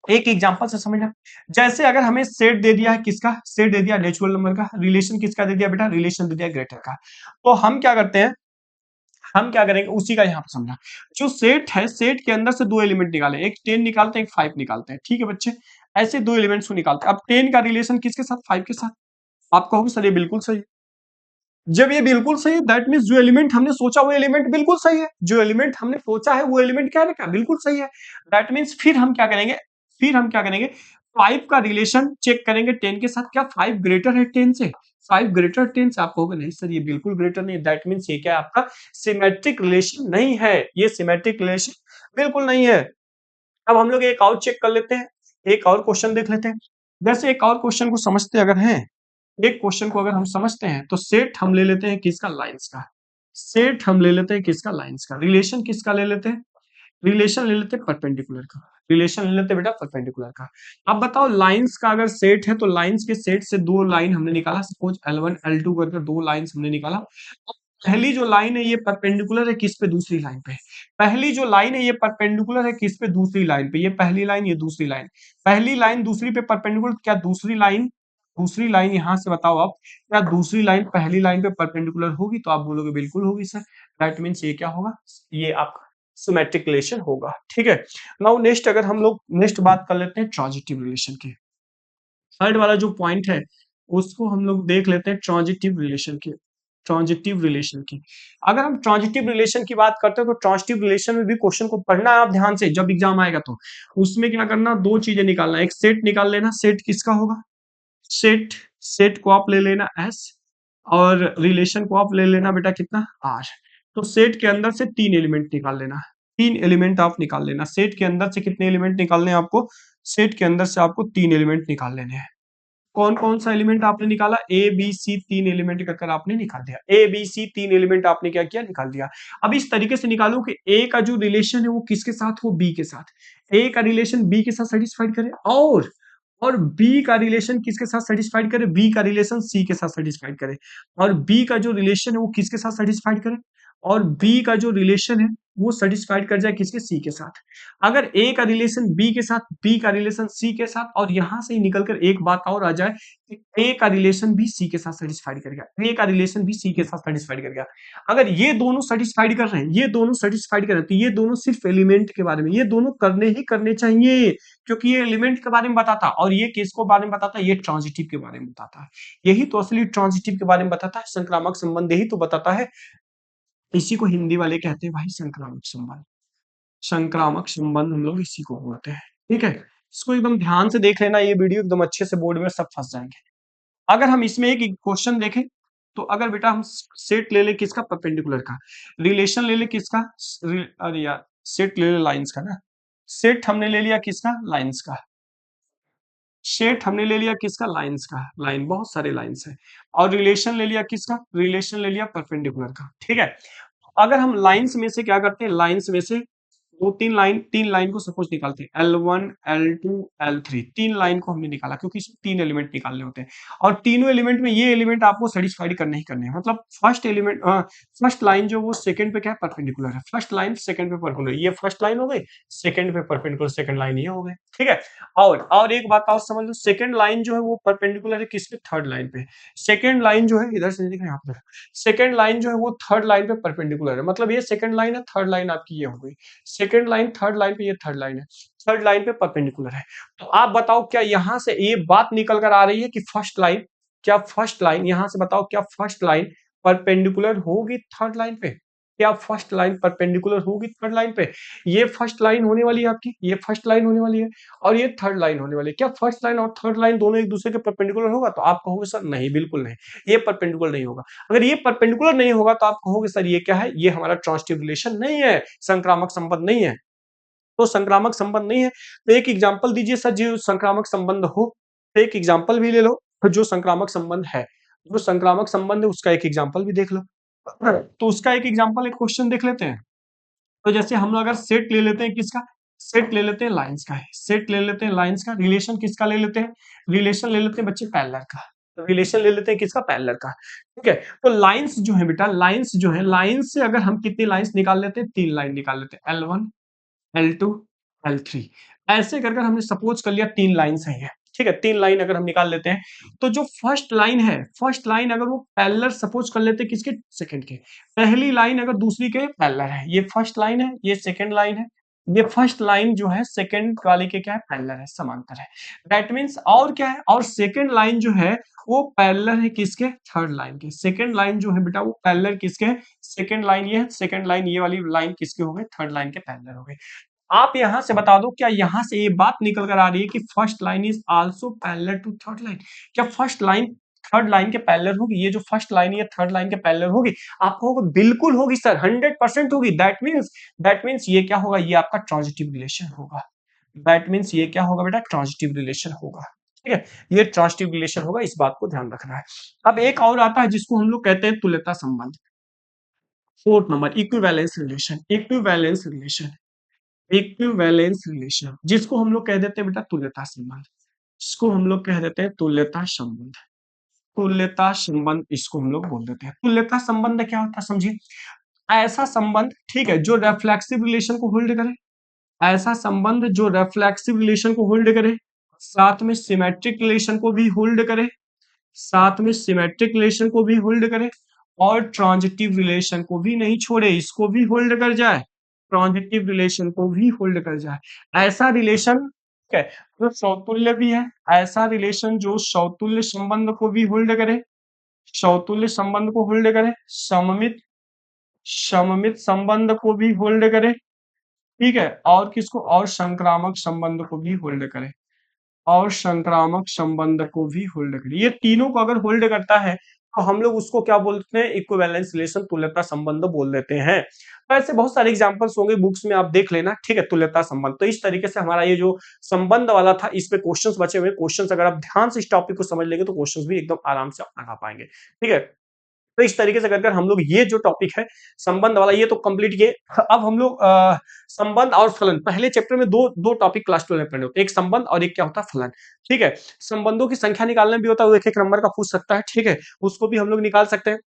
एक एग्जांपल से समझना। जैसे अगर हमें सेट दे दिया है, किसका सेट दे दिया? नेचुरल नंबर का। रिलेशन किसका दे दिया बेटा? रिलेशन दे दिया ग्रेटर का। तो हम क्या करते हैं, हम क्या करेंगे उसी का यहाँ पर समझना। जो सेट है, सेट के अंदर से 2 एलिमेंट निकाले, एक 10 निकालते हैं, एक 5 निकालते हैं। ठीक है बच्चे, ऐसे 2 एलिमेंट्स को निकालते हैं। अब 10 का रिलेशन किसके साथ? 5 के साथ। आप कहोगे सर ये बिल्कुल सही है। जब ये बिल्कुल सही है, दैट मीन्स जो एलिमेंट हमने सोचा वो एलिमेंट बिल्कुल सही है। जो एलिमेंट हमने सोचा है वो एलिमेंट क्या है? क्या बिल्कुल सही है। दैट मीन्स फिर हम क्या करेंगे, फिर हम क्या करेंगे, 5 का रिलेशन चेक करेंगे 10 के साथ। क्या 5 ग्रेटर है 10 से? 5 ग्रेटर 10 से। आप कहोगे नहीं सर ये बिल्कुल ग्रेटर नहीं। दैट मीन्स ये क्या है? आपका सिमेट्रिक रिलेशन नहीं है, ये सिमेट्रिक रिलेशन बिल्कुल नहीं है। अब हम लोग एक और चेक कर लेते हैं, एक और क्वेश्चन देख लेते हैं। जैसे एक और क्वेश्चन को समझते अगर हैं, एक क्वेश्चन को अगर हम समझते हैं तो सेट हम ले लेते हैं किसका? लाइंस का। सेट हम ले लेते हैं किसका? लाइंस का। रिलेशन किसका ले लेते हैं? रिलेशन ले लेते हैं परपेंडिकुलर का। रिलेशन ले लेते हैं बेटा परपेंडिकुलर का। अब बताओ लाइंस का अगर सेट है तो लाइंस के सेट से 2 लाइन हमने निकाला, सपोज L1 L2 करके 2 लाइंस हमने निकाला। अब पहली जो लाइन है ये परपेंडिकुलर है किस पे? दूसरी लाइन पे। पहली जो लाइन है ये परपेंडिकुलर है किस पे? दूसरी लाइन पे। ये पहली लाइन, ये दूसरी लाइन। पहली लाइन दूसरी पे परपेंडिकुलर, क्या दूसरी लाइन, दूसरी लाइन यहां से बताओ आप, क्या दूसरी लाइन पहली लाइन पे परपेंडिकुलर होगी? तो आप बोलोगे बिल्कुल होगी सर। दैट मीन्स ये क्या होगा? ये आपका सिमेट्रिक रिलेशन होगा। ठीक है। नाउ नेक्स्ट, अगर हम लोग नेक्स्ट बात कर लेते हैं ट्रांजिटिव रिलेशन की। थर्ड वाला जो पॉइंट है उसको हम लोग देख लेते हैं ट्रांजिटिव रिलेशन की। ट्रांजिटिव रिलेशन की, अगर हम ट्रांजिटिव रिलेशन की बात करते हैं तो ट्रांजिटिव रिलेशन में भी क्वेश्चन को पढ़ना है आप ध्यान से, जब एग्जाम आएगा तो उसमें क्या करना, 2 चीजें निकालना। एक सेट निकाल लेना, सेट किसका होगा? सेट, सेट को आप ले लेना एस, और रिलेशन को आप ले लेना बेटा कितना? आर। तो सेट के अंदर से 3 एलिमेंट निकाल लेना, 3 एलिमेंट आप निकाल लेना। सेट के अंदर से कितने एलिमेंट निकालने हैं आपको? सेट के अंदर से आपको 3 एलिमेंट निकाल लेने हैं। कौन कौन सा एलिमेंट आपने निकाला? ए बी सी 3 एलिमेंट कर आपने निकाल दिया। ए बी सी 3 एलिमेंट आपने क्या किया? निकाल दिया। अब इस तरीके से निकालो कि ए का जो रिलेशन है वो किसके साथ हो? बी के साथ। ए का रिलेशन बी के साथ सेटिस्फाइड करे, और बी का रिलेशन किसके साथ सेटिस्फाइड करे? बी का रिलेशन सी के साथ सेटिस्फाइड करे, और बी का जो रिलेशन है वो किसके साथ सेटिस्फाइड करे? और बी का जो रिलेशन है वो सेटिस्फाइड कर जाए किसके? सी के साथ। अगर ए का रिलेशन बी के साथ, बी का रिलेशन सी के साथ, और यहां से ही निकलकर एक बात और आ जाए कि ए का रिलेशन भी सी के साथ सेटिस्फाइड कर गया, ए का रिलेशन भी सी के साथ सेटिस्फाइड कर गया। अगर ये दोनों सेटिस्फाइड कर रहे हैं, ये दोनों सेटिस्फाइड कर रहे हैं, तो ये दोनों सिर्फ एलिमेंट के बारे में, ये दोनों करने ही करने चाहिए, क्योंकि ये एलिमेंट के बारे में बताता है, और ये किसको बारे में बताता है? ये ट्रांजिटिव के बारे में बताता है। यही तो असली ट्रांजिटिव के बारे में बताता है, संक्रामक संबंध यही तो बताता है। इसी को हिंदी वाले कहते हैं भाई संक्रामक संबंध। संक्रामक संबंध हम लोग इसी को बोलते हैं। ठीक है, इसको एकदम ध्यान से देख लेना, ये वीडियो एकदम अच्छे से बोर्ड में सब फंस जाएंगे। अगर हम इसमें एक क्वेश्चन देखें, तो अगर बेटा हम सेट ले ले किसका, परपेंडिकुलर का, रिलेशन ले ले किसका, अरे यार सेट ले ले लाइंस का ना, सेट हमने ले लिया किसका, लाइंस का, सेट हमने ले लिया किसका, लाइंस का, लाइन बहुत सारे लाइंस है, और रिलेशन ले लिया किसका, रिलेशन ले लिया परपेंडिकुलर का। ठीक है, अगर हम लाइंस में से क्या करते हैं, लाइंस में से दो तीन लाइन को सपोज निकालते हैं, L1 L2 L3, तीन लाइन को हमने निकाला क्योंकि इसमें तीन एलिमेंट निकालने होते हैं, और तीनों एलिमेंट में ये एलिमेंट आपको सेटिस्फाइड करने ही करने हैं। मतलब फर्स्ट एलिमेंट, फर्स्ट लाइन जो वो सेकंड पे क्या है, परपेंडिकुलर है, फर्स्ट लाइन सेकंड पे परपेंडिकुलर, ये फर्स्ट लाइन हो गई, सेकंड पे परपेंडिकुलर सेकंड लाइन ये हो गई। ठीक है, और एक बात और समझ लो, सेकंड लाइन जो है वो परपेंडिकुलर है किस पे, थर्ड लाइन पे, सेकंड लाइन जो है इधर से दिख रहा है यहाँ पे, सेकंड लाइन जो है वो थर्ड लाइन पे परपेंडिकुलर है, मतलब ये सेकंड लाइन है, थर्ड लाइन आपकी ये हो गई, सेकंड लाइन थर्ड लाइन पे, ये थर्ड लाइन है, थर्ड लाइन पे परपेंडिकुलर है। तो आप बताओ क्या यहां से ये बात निकल कर आ रही है कि फर्स्ट लाइन, क्या फर्स्ट लाइन यहां से बताओ, क्या फर्स्ट लाइन परपेंडिकुलर होगी थर्ड लाइन पे, क्या फर्स्ट लाइन परपेंडिकुलर होगी थर्ड लाइन पे, ये फर्स्ट लाइन होने वाली है आपकी, ये फर्स्ट लाइन होने वाली है, और ये थर्ड लाइन होने वाली है, क्या फर्स्ट लाइन और थर्ड लाइन दोनों एक दूसरे के परपेंडिकुलर होगा, तो आप कहोगे सर नहीं, बिल्कुल नहीं, ये परपेंडिकुलर नहीं होगा। अगर ये परपेंडिकुलर नहीं होगा तो आप कहोगे सर ये क्या है, ये हमारा ट्रांजिटिव रिलेशन नहीं है, संक्रामक संबंध नहीं है। तो संक्रामक संबंध नहीं है, तो एक एग्जांपल दीजिए सर जो संक्रामक संबंध हो, तो एक एग्जांपल भी ले लो जो संक्रामक संबंध है, जो संक्रामक संबंध है उसका एक एग्जांपल भी देख लो। तो उसका एक एग्जांपल, एक क्वेश्चन देख लेते हैं। तो जैसे हम लोग अगर सेट ले लेते हैं किसका, सेट ले लेते हैं लाइंस का है, सेट ले लेते हैं लाइंस का, रिलेशन किसका ले लेते हैं, रिलेशन ले लेते हैं बच्चे पैरेलल का, तो रिलेशन ले लेते हैं किसका, पैरेलल का। ठीक है, तो लाइंस जो है बेटा, लाइंस जो है, लाइंस से अगर हम कितनी लाइंस निकाल लेते हैं, तीन लाइन निकाल लेते हैं, L1 L2 L3, ऐसे कर कर हमने सपोज कर लिया तीन लाइन सही है। ठीक है, तीन लाइन अगर हम निकाल लेते हैं, तो जो फर्स्ट लाइन है, फर्स्ट लाइन अगर वो पैरेलल सपोज कर लेते हैं किसके, सेकंड के, पहली लाइन अगर दूसरी के पैरेलल है, ये फर्स्ट लाइन है, ये सेकंड लाइन है, ये फर्स्ट लाइन जो है सेकंड वाले के क्या है, पैरेलल है, समांतर है। दैट मींस और क्या है, और सेकंड लाइन जो है वो पैरेलल है किसके, थर्ड लाइन के, सेकंड लाइन जो है बेटा वो पैरेलल किसके, सेकंड लाइन ये है, सेकंड लाइन ये वाली लाइन किसके हो गए, थर्ड लाइन के पैरेलल हो गए। आप यहां से बता दो क्या यहां से ये बात निकल कर आ रही है कि first line is also parallel to third line, क्या फर्स्ट लाइन थर्ड लाइन के पैरेलल होगी, ये जो फर्स्ट लाइन है थर्ड लाइन के पैरेलल होगी, आप कहोगे बिल्कुल होगी सर, 100% होगी। दैट मींस ये क्या होगा, ये आपका ट्रांजिटिव रिलेशन होगा, दैट मींस ये क्या होगा बेटा, ट्रांजिटिव रिलेशन होगा। ठीक है, ये ट्रांजिटिव रिलेशन होगा, इस बात को ध्यान रखना है। अब एक और आता है जिसको हम लोग कहते हैं तुल्यता संबंध, fourth number, equivalence relation, equivalence relation, equivalence relation, जिसको हम लोग कह देते हैं बेटा तुल्यता संबंध, इसको हम लोग कह देते हैं तुल्यता संबंध, तुल्यता संबंध इसको हम लोग बोल देते हैं। तुल्यता संबंध क्या होता है समझिए, ऐसा संबंध, ठीक है, जो रेफ्लेक्सिव रिलेशन को होल्ड करे, ऐसा संबंध जो रेफ्लेक्सिव रिलेशन को होल्ड करे, साथ में सिमेट्रिक रिलेशन को भी होल्ड करे, साथ में सिमेट्रिक रिलेशन को भी होल्ड करे, और ट्रांजिटिव रिलेशन को भी नहीं छोड़े, इसको भी होल्ड कर जाए, ट्रांजिटिव रिलेशन को भी होल्ड कर जाए, ऐसा रिलेशन, ठीक है, जो सौतुल्य भी है, ऐसा रिलेशन जो सौतुल्य संबंध को भी होल्ड करे, सौतुल्य संबंध को होल्ड करे, सममित सममित संबंध को भी होल्ड करे, ठीक है, और किसको, और संक्रामक संबंध को भी होल्ड करे, और संक्रामक संबंध को भी होल्ड करे, ये तीनों को अगर होल्ड करता है तो हम लोग उसको क्या बोलते हैं, इक्विवेलेंस रिलेशन, तुल्यता संबंध बोल देते हैं। तो ऐसे बहुत सारे एग्जांपल्स होंगे बुक्स में, आप देख लेना। ठीक है, तुल्यता संबंध, तो इस तरीके से हमारा ये जो संबंध वाला था, इस पे क्वेश्चंस बचे हुए, क्वेश्चंस अगर आप ध्यान से इस टॉपिक को समझ लेंगे तो क्वेश्चंस भी एकदम आराम से आप लगा पाएंगे। ठीक है, तो इस तरीके से अगर हम लोग ये जो टॉपिक है संबंध वाला ये तो कंप्लीट किए। अब हम लोग संबंध और फलन, पहले चैप्टर में दो दो टॉपिक क्लास 12 में पढ़े होते हैं, एक संबंध और एक क्या होता है, फलन। ठीक है, संबंधों की संख्या निकालना भी होता है, वो एक एक नंबर का पूछ सकता है। ठीक है, उसको भी हम लोग निकाल सकते हैं।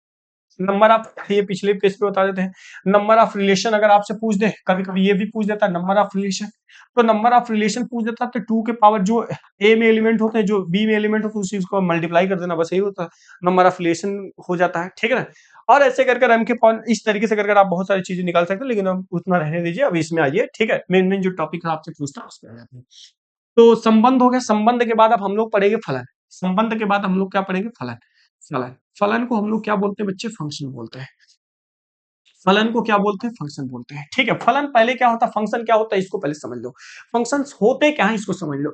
नंबर ऑफ, ये पिछले पेज पे बता देते हैं, नंबर ऑफ रिलेशन अगर आपसे पूछ दे, कभी कभी ये भी पूछ देता है नंबर ऑफ रिलेशन, तो नंबर ऑफ रिलेशन पूछ देता है तो 2 के पावर जो ए में एलिमेंट होते हैं, जो बी में एलिमेंट होते हैं, उसी को मल्टीप्लाई कर देना, बस यही होता है, नंबर ऑफ रिलेशन हो जाता है। ठीक है ना, और ऐसे कर कर एम के पॉइंट, इस तरीके से कर कर आप बहुत सारी चीजें निकाल सकते हैं, लेकिन हम उतना रहने दीजिए, अभी इसमें आइए। ठीक है, मेन मेन जो टॉपिक आपसे पूछता है उस पर आ जाते हैं। तो संबंध हो गया, संबंध के बाद अब हम लोग पढ़ेंगे फलन, संबंध के बाद हम लोग क्या पढ़ेंगे, फलन। फलन, फलन को हम लोग क्या बोलते हैं बच्चे, फंक्शन बोलते हैं। फलन को क्या बोलते हैं? फंक्शन बोलते हैं। ठीक है, फलन पहले क्या होता है, फंक्शन क्या होता है, इसको पहले समझ लो। फंक्शंस होते क्या है, इसको समझ लो।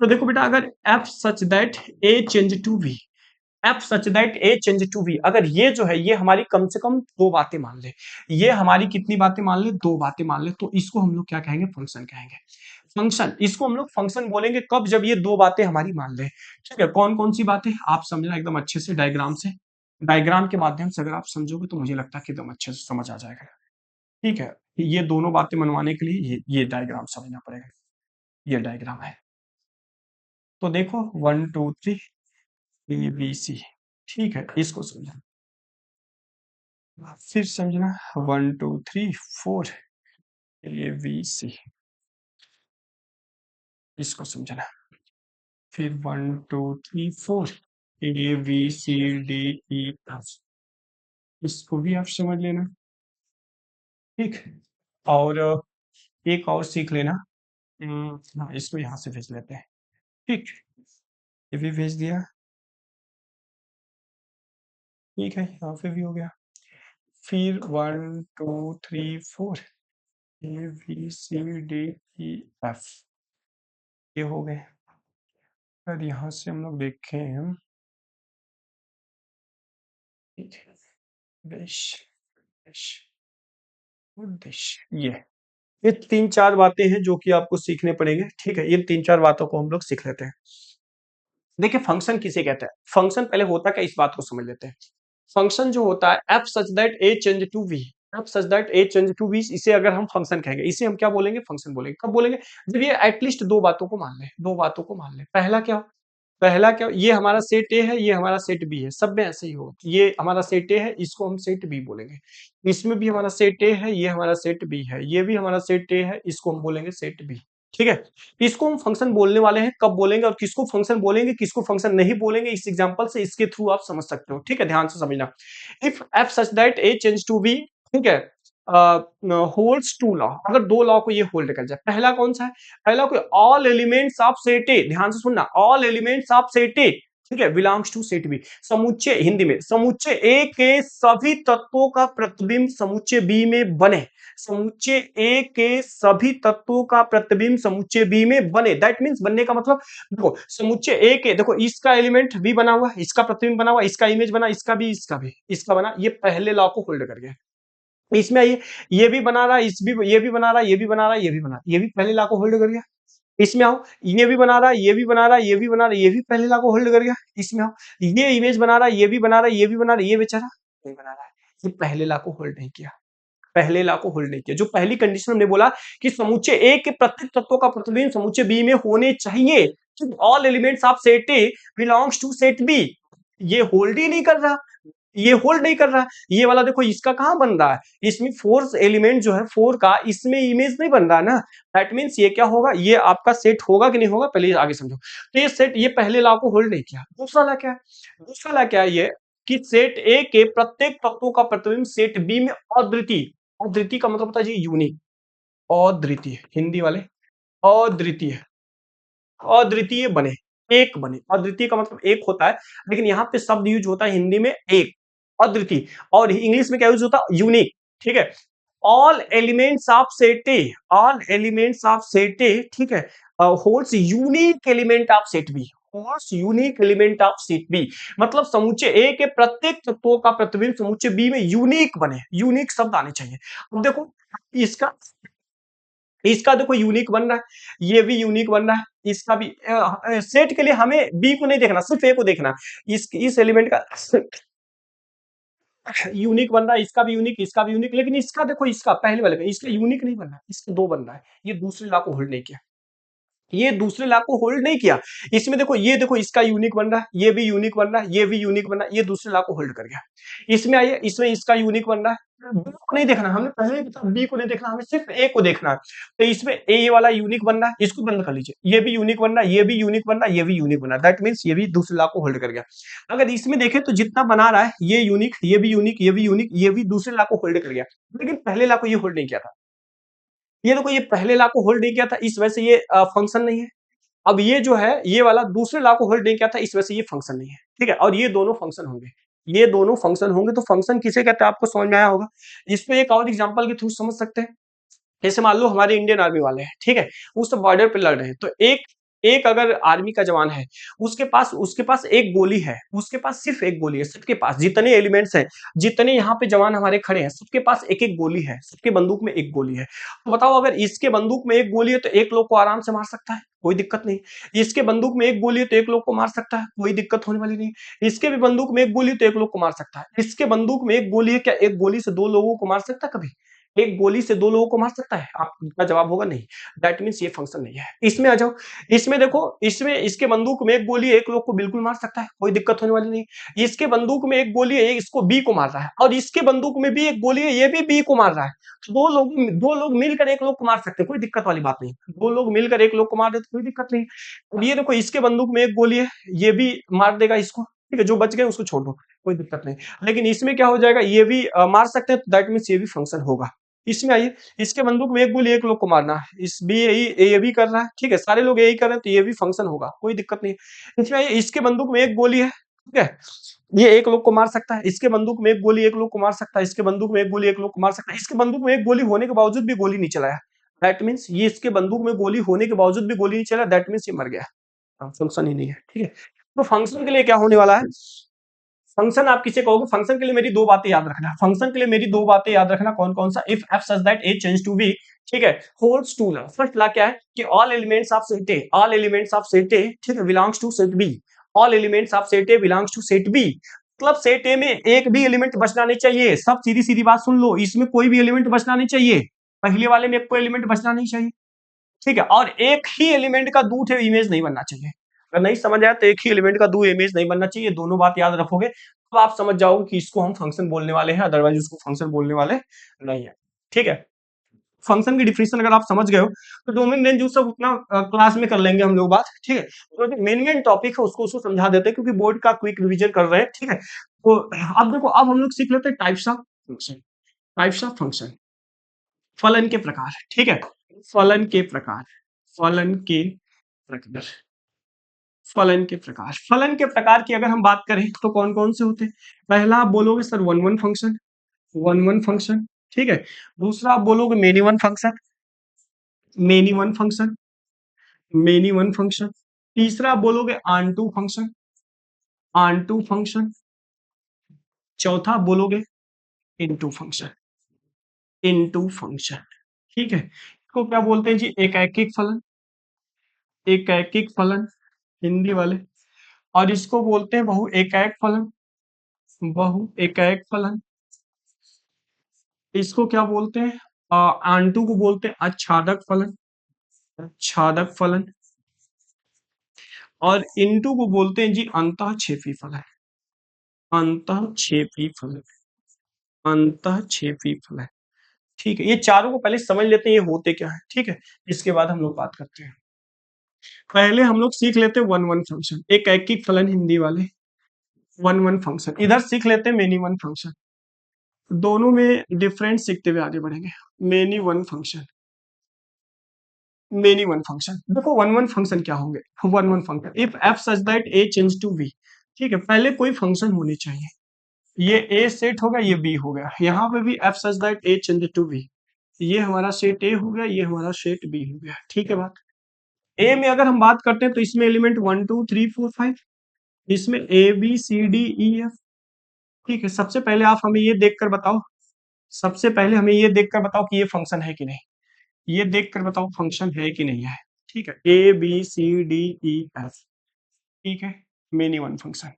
तो देखो बेटा, अगर f such that A change to B, f such that A change to B, अगर ये जो है, ये हमारी कम से कम दो बातें मान ले, ये हमारी कितनी बातें मान ले, दो बातें मान ले, तो इसको हम लोग क्या कहेंगे? फंक्शन कहेंगे। फंक्शन, इसको हम लोग फंक्शन बोलेंगे कब? जब ये दो बातें हमारी मान ले। ठीक है, कौन कौन सी बातें आप समझना एकदम अच्छे से, डायग्राम से, डायग्राम के माध्यम से अगर आप समझोगे तो मुझे लगता है कि एकदम अच्छे से समझ आ जाएगा। ठीक है, ये दोनों बातें मनवाने के लिए ये डायग्राम समझना पड़ेगा। ये डायग्राम है, तो देखो 1 2 3 ABC। ठीक है, इसको समझना, फिर समझना 1 2 3 4 ABC, इसको समझना, फिर 1 2 3 4 ABCDEF, इसको भी आप समझ लेना। ठीक, और एक और सीख लेना। हाँ, इसको यहाँ से भेज लेते हैं। ठीक, ये भी भेज दिया। ठीक है, यहाँ पे भी हो गया। फिर 1 2 3 4 ABCDEF, ये हो गए। फिर यहाँ से हम लोग देखें, ये तीन चार बातें हैं जो कि आपको सीखने पड़ेंगे। ठीक है, ये तीन चार बातों को हम लोग सीख लेते हैं। देखिए, फंक्शन किसे कहते हैं? फंक्शन पहले होता क्या, इस बात को समझ लेते हैं। फंक्शन जो होता है, F such that A change to B, f such that A change to B, इसे अगर हम फंक्शन कहेंगे, इसे हम क्या बोलेंगे? फंक्शन बोलेंगे। कब बोलेंगे? जब ये एटलीस्ट दो बातों को मान ले, दो बातों को मान ले। पहला क्या? पहला क्या, ये हमारा सेट ए है, ये हमारा सेट बी है, सब में ऐसे ही होगा। ये हमारा सेट ए है, इसको हम सेट बी बोलेंगे। इसमें भी हमारा सेट ए है, ये हमारा सेट बी है, ये भी हमारा सेट ए है, इसको हम बोलेंगे सेट बी। ठीक है, इसको हम फंक्शन बोलने वाले हैं। कब बोलेंगे और किसको फंक्शन बोलेंगे, किसको फंक्शन नहीं बोलेंगे, इस एग्जांपल से, इसके थ्रू आप समझ सकते हो। ठीक है, ध्यान से समझना। If f such that A change to B, ठीक है, होल्ड्स टू लॉ, अगर दो लॉ को ये होल्ड कर जाए। पहला कौन सा है? पहला कोई, ऑल एलिमेंट्स ऑफ सेट ए, ध्यान से सुनना, all elements of set A, ठीक है, बिलोंग्स टू सेट बी। समुच्चय, हिंदी में समुच्चय ए के सभी तत्वों का प्रतिबिंब समुच्चय बी में बने। समुच्चय ए के सभी तत्वों का प्रतिबिंब समुच्चय बी में बने। दैट मीन्स, बनने का मतलब, देखो समुच्चय ए के, देखो इसका एलिमेंट भी बना हुआ, इसका प्रतिबिंब बना हुआ, इसका इमेज बना, इसका भी, इसका भी, इसका बना, ये पहले लॉ को होल्ड कर गया। इसमें ये भी बना रहा है, ये भी बना रहा है, ये भी बना रहा है, ये भी बना, ये भी पहले ला को होल्ड कर गया। इसमें आओ, ये भी बना रहा है, ये भी बना रहा है, ये भी बना रहा है, ये भी पहले ला को होल्ड कर गया। इसमें आओ, ये इमेज बना रहा है, ये भी बना रहा है, ये भी बना रहा है, ये बेचारा नहीं बना रहा है, ये पहले ला को होल्ड नहीं किया, पहले ला को होल्ड नहीं किया। जो पहली कंडीशन हमने बोला कि समुच्चय ए के प्रत्येक तत्वों का प्रतिबिंब समुच्चय बी में होने चाहिए, all elements of set A belongs to set B, ये होल्ड ही नहीं कर रहा, ये होल्ड नहीं कर रहा। ये वाला देखो, इसका कहां बन रहा है, इसमें फोर्स एलिमेंट जो है, फोर का इसमें इमेज नहीं बन रहा ना। दैट मींस ये क्या होगा, ये आपका सेट होगा कि नहीं होगा, पहले आगे समझो। तो ये सेट, ये पहले लॉ को होल्ड नहीं किया। दूसरा लॉ क्या है? दूसरा लॉ क्या है? ये कि सेट ए के प्रत्येक तत्वों का प्रतिबिंब सेट बी में अद्वितीय, अद्वितीय का मतलब होता है जी यूनिक, अद्वितीय, हिंदी वाले, अद्वितीय, अद्वितीय बने, एक बने। अद्वितीय का मतलब एक होता है, लेकिन यहाँ पे शब्द यूज होता है हिंदी में एक, अद्वितीय, और इंग्लिश में क्या यूज होता है? यूनिक। ठीक है, all elements of set A, all elements of set A, ठीक है, holds unique element of set B, holds unique element of set B, मतलब समुच्चय ए के प्रत्येक तत्वों का प्रतिबिंब समुच्चय बी में यूनिक बने। यूनिक शब्द आने चाहिए। अब देखो, इसका इसका देखो यूनिक बन रहा है, ये भी यूनिक बन रहा है, इसका भी। सेट के लिए हमें बी को नहीं देखना, सिर्फ ए को देखना। इस एलिमेंट का यूनिक बन रहा है, इसका भी यूनिक, इसका भी यूनिक, लेकिन इसका देखो, इसका पहले वाले का, इसका यूनिक नहीं बन रहा है, इसका दो बन रहा है। ये दूसरे लॉ को होल्ड नहीं किया, ये दूसरे लॉ को होल्ड नहीं किया। इसमें देखो, ये देखो, इसका यूनिक बन रहा है, ये भी यूनिक बन रहा है, ये भी यूनिक बन रहा है, ये दूसरे लॉ को होल्ड कर गया। इसमें आइए, इसमें इसका यूनिक बन रहा है, बी को नहीं देखना, हमने पहले ही बताया, बी को नहीं देखना, हमें सिर्फ ए को देखना है। तो इसमें ए ये वाला यूनिक बन रहा है, इसको बंद कर लीजिए, ये भी यूनिक बन रहा है, ये भी यूनिक बन रहा है, ये भी यूनिक बन रहा है। दैट मीन्स ये भी दूसरे लॉ को होल्ड कर गया। अगर इसमें देखें तो जितना बना रहा है, ये यूनिक, ये भी यूनिक, ये भी यूनिक, ये भी दूसरे लॉ को होल्ड कर गया, लेकिन पहले लॉ को ये होल्ड नहीं किया था। ये देखो, ये पहले लॉ को होल्ड नहीं किया था, इस वजह से ये फंक्शन नहीं है। अब ये जो है, ये वाला दूसरे लॉ को होल्ड नहीं किया था, इस वजह से ये फंक्शन नहीं है। ठीक है, और ये दोनों फंक्शन होंगे, ये दोनों फंक्शन होंगे, तो फंक्शन किसे कहते हैं आपको समझ में आया होगा। इसमें एक और एग्जांपल के थ्रू समझ सकते हैं। जैसे मान लो हमारे इंडियन आर्मी वाले हैं, ठीक है, वो सब बॉर्डर पे लड़ रहे हैं, तो एक एक अगर आर्मी का जवान है, उसके पास एक गोली है, उसके पास सिर्फ एक गोली है, सबके पास जितने एलिमेंट्स हैं, जितने यहाँ पे जवान हमारे खड़े हैं, सबके पास एक एक गोली है, सबके बंदूक में एक गोली है। तो बताओ, अगर इसके बंदूक में एक गोली है तो एक लोग को आराम से मार सकता है, कोई दिक्कत नहीं। इसके बंदूक में एक गोली है तो एक लोग को मार सकता है, कोई दिक्कत होने वाली नहीं। इसके भी बंदूक में एक गोली है तो एक लोग को मार सकता है। इसके बंदूक में एक गोली है, क्या एक गोली से दो लोगों को मार सकता है कभी? एक गोली से दो लोगों को मार सकता है? आपका जवाब होगा नहीं। दैट मीन्स ये फंक्शन नहीं है। इसमें आ जाओ, इसमें देखो, इसमें इसके बंदूक में एक गोली है, एक लोग को बिल्कुल मार सकता है, कोई दिक्कत होने वाली नहीं। इसके बंदूक में एक गोली है, इसको बी को मार रहा है, और इसके बंदूक में भी एक गोली है, ये भी बी को मार रहा है। तो दो लोग मिलकर एक लोग को मार सकते हैं, कोई दिक्कत वाली बात नहीं। दो लोग मिलकर एक लोग को मार रहे तो कोई दिक्कत नहीं। अब ये देखो, इसके बंदूक में एक गोली है, ये भी मार देगा इसको, ठीक है, जो बच गए उसको छोड़ दो, कोई दिक्कत नहीं। लेकिन इसमें क्या हो जाएगा, ये भी मार सकते हैं, तो दैट मीन्स ये भी फंक्शन होगा। इसमें आइए, इसके बंदूक में एक गोली एक लोग को मारना है, इस भी यही ये भी कर रहा है, ठीक है, सारे लोग यही कर रहे हैं, तो ये भी फंक्शन होगा, कोई दिक्कत नहीं। इसमें आइए, इसके बंदूक में एक गोली है, ठीक है, ये एक लोग को मार सकता है, इसके बंदूक में एक गोली एक लोग को मार सकता है, इसके बंदूक में एक गोली एक लोग को मार सकता है, इसके बंदूक में एक गोली होने के बावजूद भी गोली नहीं चलाया, दैट मीन्स ये इसके बंदूक में गोली होने के बावजूद भी गोली नहीं चला, दैट मीन्स ये मर गया, फंक्शन ही नहीं है, ठीक है। तो फंक्शन के लिए क्या होने वाला है, फंक्शन आप किसे कहोगे, फंक्शन के लिए मेरी दो बातें याद रखना, फंक्शन के लिए मेरी दो बातें याद रखना, कौन कौन सा, if f such that A change to B, ठीक है, holds two law. First law क्या है कि all elements of set A, all elements of set A, ठीक है, belongs to set B, all elements of set A belongs to set B. मतलब set A में एक भी एलिमेंट बचना नहीं चाहिए, सब सीधी सीधी बात सुन लो, इसमें कोई भी एलिमेंट बचना नहीं चाहिए, पहले वाले में कोई एलिमेंट बचना नहीं चाहिए, ठीक है, और एक ही एलिमेंट का दो इमेज नहीं बनना चाहिए। अगर नहीं समझ आया तो एक ही एलिमेंट का दो इमेज नहीं बनना चाहिए, दोनों बात याद रखोगे तो आप समझ जाओगे कि इसको हम फंक्शन बोलने वाले हैं, अदरवाइज उसको फंक्शन बोलने वाले नहीं है, ठीक है। फंक्शन की डिफिनेशन अगर आप समझ गए हो तो डोमेन रेंज सब उतना क्लास में कर लेंगे हम लोग बात, ठीक है। तो जो मेन टॉपिक है उसको समझा देते हैं, क्योंकि बोर्ड का क्विक रिवीजन कर रहे हैं, ठीक है। तो अब देखो, अब हम लोग सीख लेते हैं types of function, types of function, फलन के प्रकार, ठीक है, फलन के प्रकार, फलन के प्रकार, फलन के प्रकार, फलन के प्रकार की अगर हम बात करें तो कौन कौन से होते हैं। पहला आप बोलोगे sir one one function, one one function, ठीक है। दूसरा आप बोलोगे many one function, many one function, many one function. तीसरा आप बोलोगे आन to function, onto function. चौथा आप बोलोगे इनटू फंक्शन, इनटू फंक्शन, ठीक है। इसको क्या बोलते हैं जी, एकैकिक फलन, एकैकिक फलन हिंदी वाले, और इसको बोलते हैं बहु एकैक फलन, बहु एकैक फलन। इसको क्या बोलते हैं, आंटू को बोलते हैं आच्छादक फलन, आच्छादक फलन। और इनटू को बोलते हैं जी अंतःक्षेपी फलन, अंतःक्षेपी फलन, अंतःक्षेपी फलन, ठीक है। ये चारों को पहले समझ लेते हैं ये होते क्या है, ठीक है, इसके बाद हम लोग बात करते हैं। पहले हम लोग सीख लेते हैं वन वन फंक्शन, एक ऐकिक फलन हिंदी वाले, वन वन फंक्शन। इधर सीख लेते हैं मेनी वन फंक्शन, दोनों में डिफरेंट सीखते हुए आगे बढ़ेंगे। Many one function, many one function, देखो वन वन फंक्शन क्या होंगे, one one function if f such that A change to B, ठीक है, पहले कोई फंक्शन होनी चाहिए, ये ए सेट हो गया, ये बी हो गया, यहाँ पे भी f such that A change to B, ये हमारा सेट ए हो गया, ये हमारा सेट बी हो गया, ठीक है। बात ए में अगर हम बात करते हैं तो इसमें एलिमेंट 1 2 3 4 5, इसमें A B C D E F, ठीक है। सबसे पहले आप हमें ये देखकर बताओ, सबसे पहले हमें ये देखकर बताओ कि ये फंक्शन है कि नहीं, ये देखकर बताओ फंक्शन है कि नहीं है, ठीक है। A B C D E F, ठीक है, मेनी वन फंक्शन,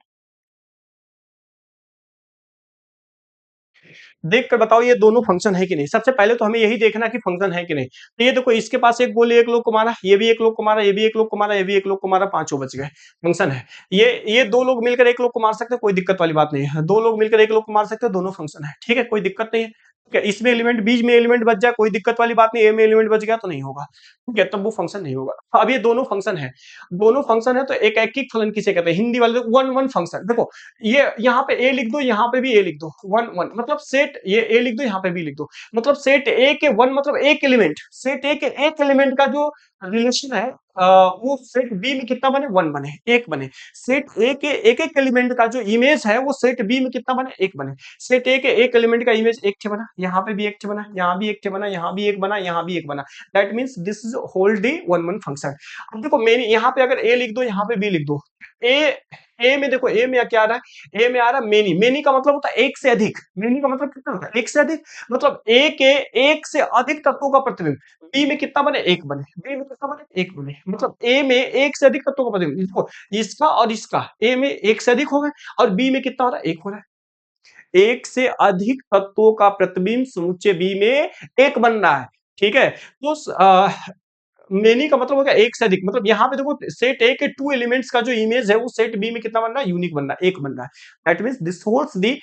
देख कर बताओ ये दोनों फंक्शन है कि नहीं। सबसे पहले तो हमें यही देखना कि फंक्शन है कि नहीं। तो ये देखो, इसके पास एक गोली एक लोग को मारा, ये भी एक लोग को मारा, ये भी एक लोग को मारा, ये भी एक लोग को मारा, पांचों बच गए, फंक्शन है। ये दो लोग मिलकर एक लोग को मार सकते हैं, कोई दिक्कत वाली बात नहीं है। दो लोग मिलकर एक लोग को मार सकते हैं, दोनों फंक्शन है, ठीक है, कोई दिक्कत नहीं है। ठीक है, इसमें एलिमेंट, बीच में एलिमेंट बच जाए, कोई दिक्कत वाली बात नहीं, ए में एलिमेंट बच गया तो नहीं होगा, ठीक है, तब वो फंक्शन नहीं होगा। अब ये दोनों फंक्शन है, दोनों फंक्शन है, तो एक ऐकिक फलन किसे कहते हैं, हिंदी वाले वन वन फंक्शन। देखो, ये यहाँ पे ए लिख दो, यहाँ पे भी ए लिख दो, वन वन मतलब सेट, ये ए लिख दो, यहाँ पे भी लिख दो, मतलब सेट ए के वन मतलब एक एलिमेंट, सेट ए के एक एलिमेंट का जो रिलेशन है वो सेट बी में कितना बने, वन बने, एक बने। सेट ए के एक एक एलिमेंट का जो इमेज है वो सेट बी में कितना बने, एक बने। सेट ए के एक एलिमेंट का इमेज एक थे बना, यहाँ पे भी एक थे बना, यहाँ भी एक थे बना, यहाँ भी एक बना, यहाँ भी एक बना। That means this is hold the one one function. अब देखो मैंने यहाँ पे अगर ए लिख दो, यहाँ पे बी लिख दो। ए ए में देखो, ए में क्या आ रहा है, ए में आ रहा है मेनी। मेनी का मतलब होता है एक से अधिक। मेनी का मतलब कितना होता है, एक से अधिक। मतलब ए के एक से अधिक तत्वों का प्रतिबिंब। बी में कितना बने, एक बने। बी में कितना बने, एक बने। मतलब ए में एक से अधिक तत्वों का प्रतिबिंब। इसको इसका और इसका ए में एक से अधिक हो गए, और बी में कितना हो रहा है, एक हो रहा है। एक से अधिक तत्वों का प्रतिबिंब समुच्चय बी में एक बन रहा है। ठीक है, तो मेनी का मतलब हो गया एक से अधिक। मतलब यहाँ पे देखो सेट ए के टू एलिमेंट्स का जो इमेज है वो सेट बी में कितना बन रहा है, यूनिक बन रहा है, एक बन रहा है। That means this holds the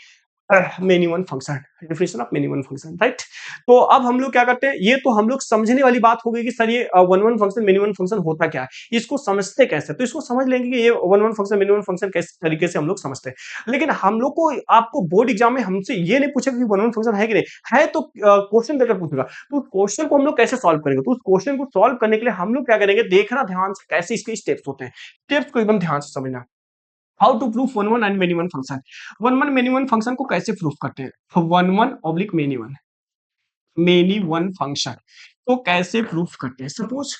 many one function, definition of many one function, right. तो अब हम लोग क्या करते हैं, ये तो हम लोग समझने वाली बात हो गई कि सर ये one one function many one function होता क्या है, इसको समझते कैसे। तो इसको समझ लेंगे कि ये one one function many one function किस तरीके से हम लोग समझते हैं। लेकिन हम लोग को, आपको बोर्ड एग्जाम में हमसे ये नहीं पूछेगा कि वन वन फंक्शन है कि नहीं है, तो क्वेश्चन देकर पूछेगा। तो उस क्वेश्चन को हम लोग कैसे सॉल्व करेंगे, तो उस क्वेश्चन को सॉल्व करने के लिए हम लोग क्या करेंगे, देखना ध्यान से कैसे इसके स्टेप्स होते हैं। स्टेप्स को एकदम ध्यान से समझना। How to proof one one and many one function. One one many one function को कैसे प्रूफ करते हैं, one one oblique many one function तो कैसे प्रूफ करते हैं। Suppose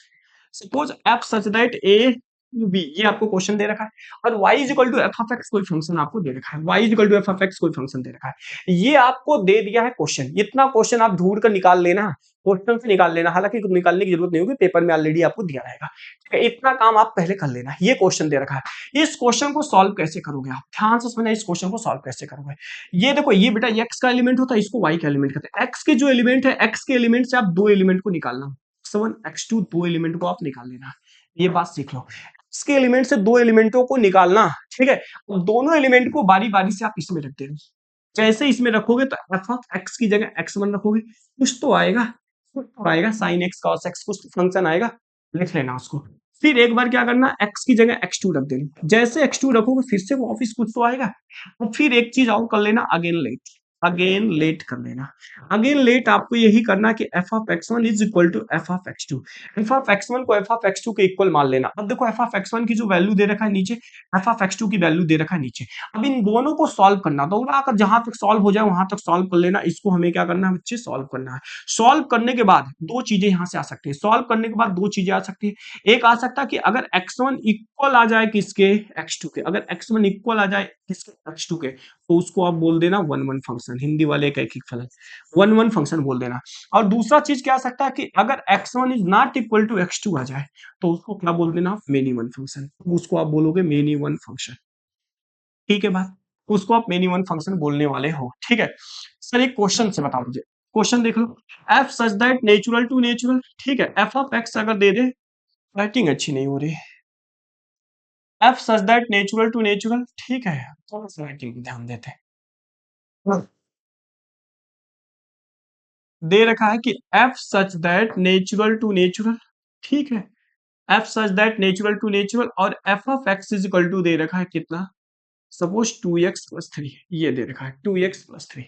suppose f such that A B, ये आपको क्वेश्चन दे रखा है, और y is equal to f of x कोई फंक्शन आपको दे रखा है, y is equal to f of x कोई फंक्शन दे रखा है। ये आपको दे दिया है क्वेश्चन, इतना क्वेश्चन आप ढूंढ कर निकाल लेना, क्वेश्चन से निकाल लेना। हालांकि निकालने की जरूरत नहीं होगी, पेपर में ऑलरेडी आपको दिया रहेगा। ठीक है, इतना काम आप पहले कर लेना। ये क्वेश्चन दे रखा है, इस क्वेश्चन को सॉल्व कैसे करोगे आप, ध्यान से समझना, इस क्वेश्चन को सॉल्व कैसे करोगे। ये देखो, ये बेटा x का एलिमेंट होता है, इसको y का एलिमेंट कहते हैं। x के जो एलिमेंट है, x के एलिमेंट से आप दो एलिमेंट को निकालना, x1 x2 दो एलिमेंट को आप निकाल लेना। ये बात सीख लो, x के एलिमेंट से दो एलिमेंटों को निकालना। ठीक है, दोनों एलिमेंट को बारी बारी से आप इसमें रख देना। जैसे इसमें रखोगे तो एफ ऑफ एक्स की जगह x1 रखोगे, कुछ तो आएगा, कुछ तो आएगा साइन एक्स cos एक्स, कुछ फंक्शन आएगा, लिख लेना उसको। फिर एक बार क्या करना, x की जगह x2 रख देना। जैसे x2 रखोगे फिर से वापिस कुछ तो आएगा। और फिर एक चीज और कर लेना, अगेन लेट कर लेना। अगेन लेट आपको यही करना कि f of x1 is equal to f of x2। F of x1 को एफ ऑफ x2 के इक्वल मान लेना। अब देखो एफ ऑफ x1 की जो वैल्यू दे रखा है नीचे, एफ ऑफ x2 की वैल्यू दे रखा है नीचे। अब इन दोनों को सॉल्व करना, तो अगर जहां तक सॉल्व हो जाए वहां तक सॉल्व कर लेना। इसको हमें क्या करना है बच्चे, सॉल्व करना है। सॉल्व करने के बाद दो चीजें यहां से आ सकती है, सॉल्व करने के बाद दो चीजें आ सकती है। एक आ सकता है कि अगर x1 इक्वल आ जाए किसके, x2 के, अगर x1 इक्वल आ जाए किसके, x2 के, तो उसको आप बोल देना वन वन फंक्शन। हिंदी वाले एक एक फलन, वन वन फंक्शन बोल देना। और दूसरा चीज क्या आ सकता है कि अगर x1 is not equal to x2 आ जाए, तो उसको क्या बोल देना, मेनी वन फंक्शन। उसको आप बोलोगे मेनी वन फंक्शन। ठीक है बात, उसको आप मेनी वन फंक्शन बोलने वाले हो। ठीक है सर, एक क्वेश्चन से बताओ मुझे, क्वेश्चन देख लो। F such that natural to natural, ठीक है, एफ ऑफ एक्स अगर दे दे, राइटिंग अच्छी नहीं हो रही, f such that natural to natural, ठीक है, थोड़ा सा राइटिंग पे ध्यान देते हैं। दे रखा है कि F such that natural to natural, ठीक है, F such that natural to natural, और F of x is equal to दे रखा है कितना, सपोज 2x+3, ये दे रखा है 2x+3,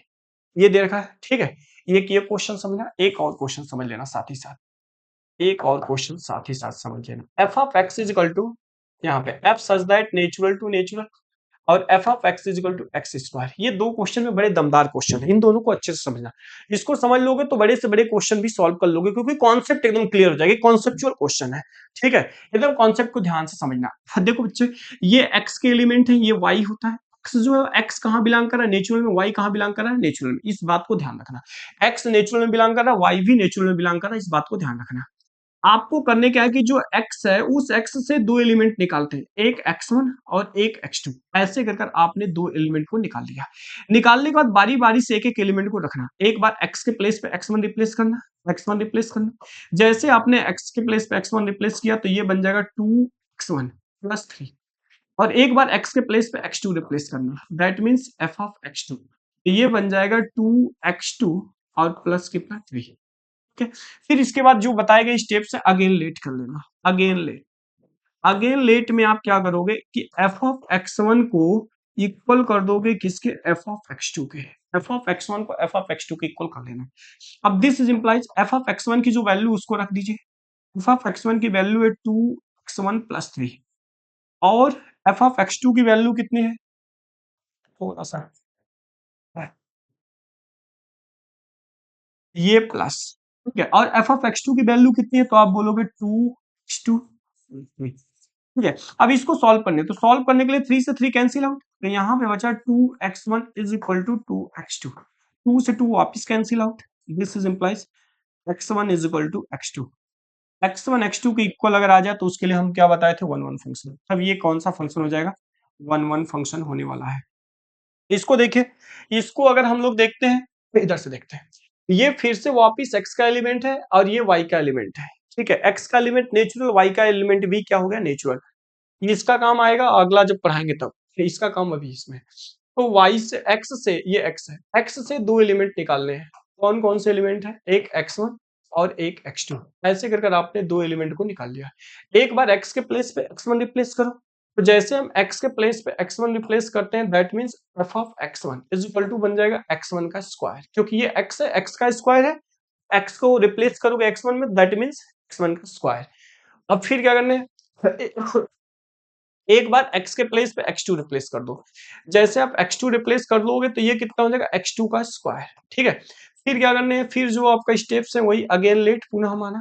ये दे रखा है। ठीक है, ये क्वेश्चन समझना। एक और क्वेश्चन समझ लेना साथ ही साथ, एक और क्वेश्चन साथ ही साथ समझ लेना। F of x is equal to, यहाँ पे F such that natural to natural और F of x is equal to X square, ये दो क्वेश्चन में बड़े दमदार क्वेश्चन है। इन दोनों को अच्छे से समझना, इसको समझ लोगे तो बड़े से बड़े क्वेश्चन भी सॉल्व कर लोगे, क्योंकि कॉन्सेप्ट एकदम क्लियर हो जाएगी। कॉन्सेप्चुअल क्वेश्चन है, ठीक है, एकदम कॉन्सेप्ट को ध्यान से समझना। देखो बच्चे, ये एक्स के एलिमेंट है, ये वाई होता है। एक्स जो है, एक्स कहाँ बिलोंग कर रहा है, नेचुरल में, वाई कहाँ बिलोंग कर रहा है, नेचुरल में। इस बात को ध्यान रखना, एक्स नेचुरल में बिलोंग कर रहा है, वाई भी नेचुरल में बिलोंग कर रहा है, इस बात को ध्यान रखना। आपको करने क्या है कि जो x है, उस x से दो एलिमेंट निकालते हैं, एक x1 और एक x2। ऐसे कर कर आपने दो एलिमेंट को निकाल लिया। निकालने के बाद बारी बारी से एक एक एलिमेंट को रखना। एक बार x के प्लेस पे x1 रिप्लेस करना, x1 रिप्लेस करना। जैसे आपने x के प्लेस पे x1 रिप्लेस किया तो ये बन जाएगा 2x1+3, और एक बार x के प्लेस पे x2 रिप्लेस करना, that means f of x2, ये बन जाएगा 2x2 और प्लस कितना 3। ठीक है, फिर इसके बाद जो बताए गए स्टेप्स है, अगेन लेट कर लेना। अगेन लेट में आप क्या करोगे कि एफ ऑफ x1 को इक्वल कर दोगे किसके, एफ ऑफ x2 के। एफ ऑफ x1 को एफ ऑफ x2 के इक्वल कर लेना। अब this is implies F of x1 की जो वैल्यू उसको रख दीजिए, एफ ऑफ x1 की वैल्यू है 2x1 प्लस 3 और एफ ऑफ x2 की वैल्यू कितनी है, थोड़ा सा है, ये प्लस, ठीक है, और एफ ऑफ एक्स टू की वैल्यू कितनी है, तो आप बोलोगे 2x2, ठीक है। अब इसको सॉल्व करने, तो सॉल्व करने के लिए 3 से 3 कैंसिल आउट, तो यहाँ पे बचा 2x1 is equal to 2x2, 2 से 2 वापिस cancel out, this is implies x1 is equal to x2, x1 x2 के इक्वल अगर आ जाए तो उसके लिए हम क्या बताए थे, वन वन फंक्शन। अब ये कौन सा फंक्शन हो जाएगा, वन वन फंक्शन होने वाला है। इसको देखिए, इसको अगर हम लोग देखते हैं तो इधर से देखते हैं, ये फिर से वापिस x का एलिमेंट है और ये y का एलिमेंट है, ठीक है, x का एलिमेंट नेचुरल, y का एलिमेंट भी क्या हो गया, नेचुरल। इसका काम आएगा अगला जब पढ़ाएंगे तब, इसका काम अभी इसमें। तो y से x से, ये x है, x से दो एलिमेंट निकालने हैं, कौन कौन से एलिमेंट है, एक x1 और एक x2, ऐसे कर आपने दो एलिमेंट को निकाल लिया। एक बार x के प्लेस पे x1 रिप्लेस करो, तो जैसे हम x के प्लेस पे x1 रिप्लेस करते हैं, that means f of x1 is equal to बन जाएगा x1 का स्क्वायर, क्योंकि ये x है, x का स्क्वायर है, x को रिप्लेस करोगे x1 में, दैट मींस x1 का स्क्वायर। अब फिर क्या करने हैं? एक बार x के प्लेस पे x2 रिप्लेस कर दो, जैसे आप x2 रिप्लेस कर दोगे तो ये कितना हो जाएगा, x2 का स्क्वायर, ठीक है। फिर क्या करने हैं, फिर जो आपका स्टेप्स है वही अगेन लेट, पुनः माना,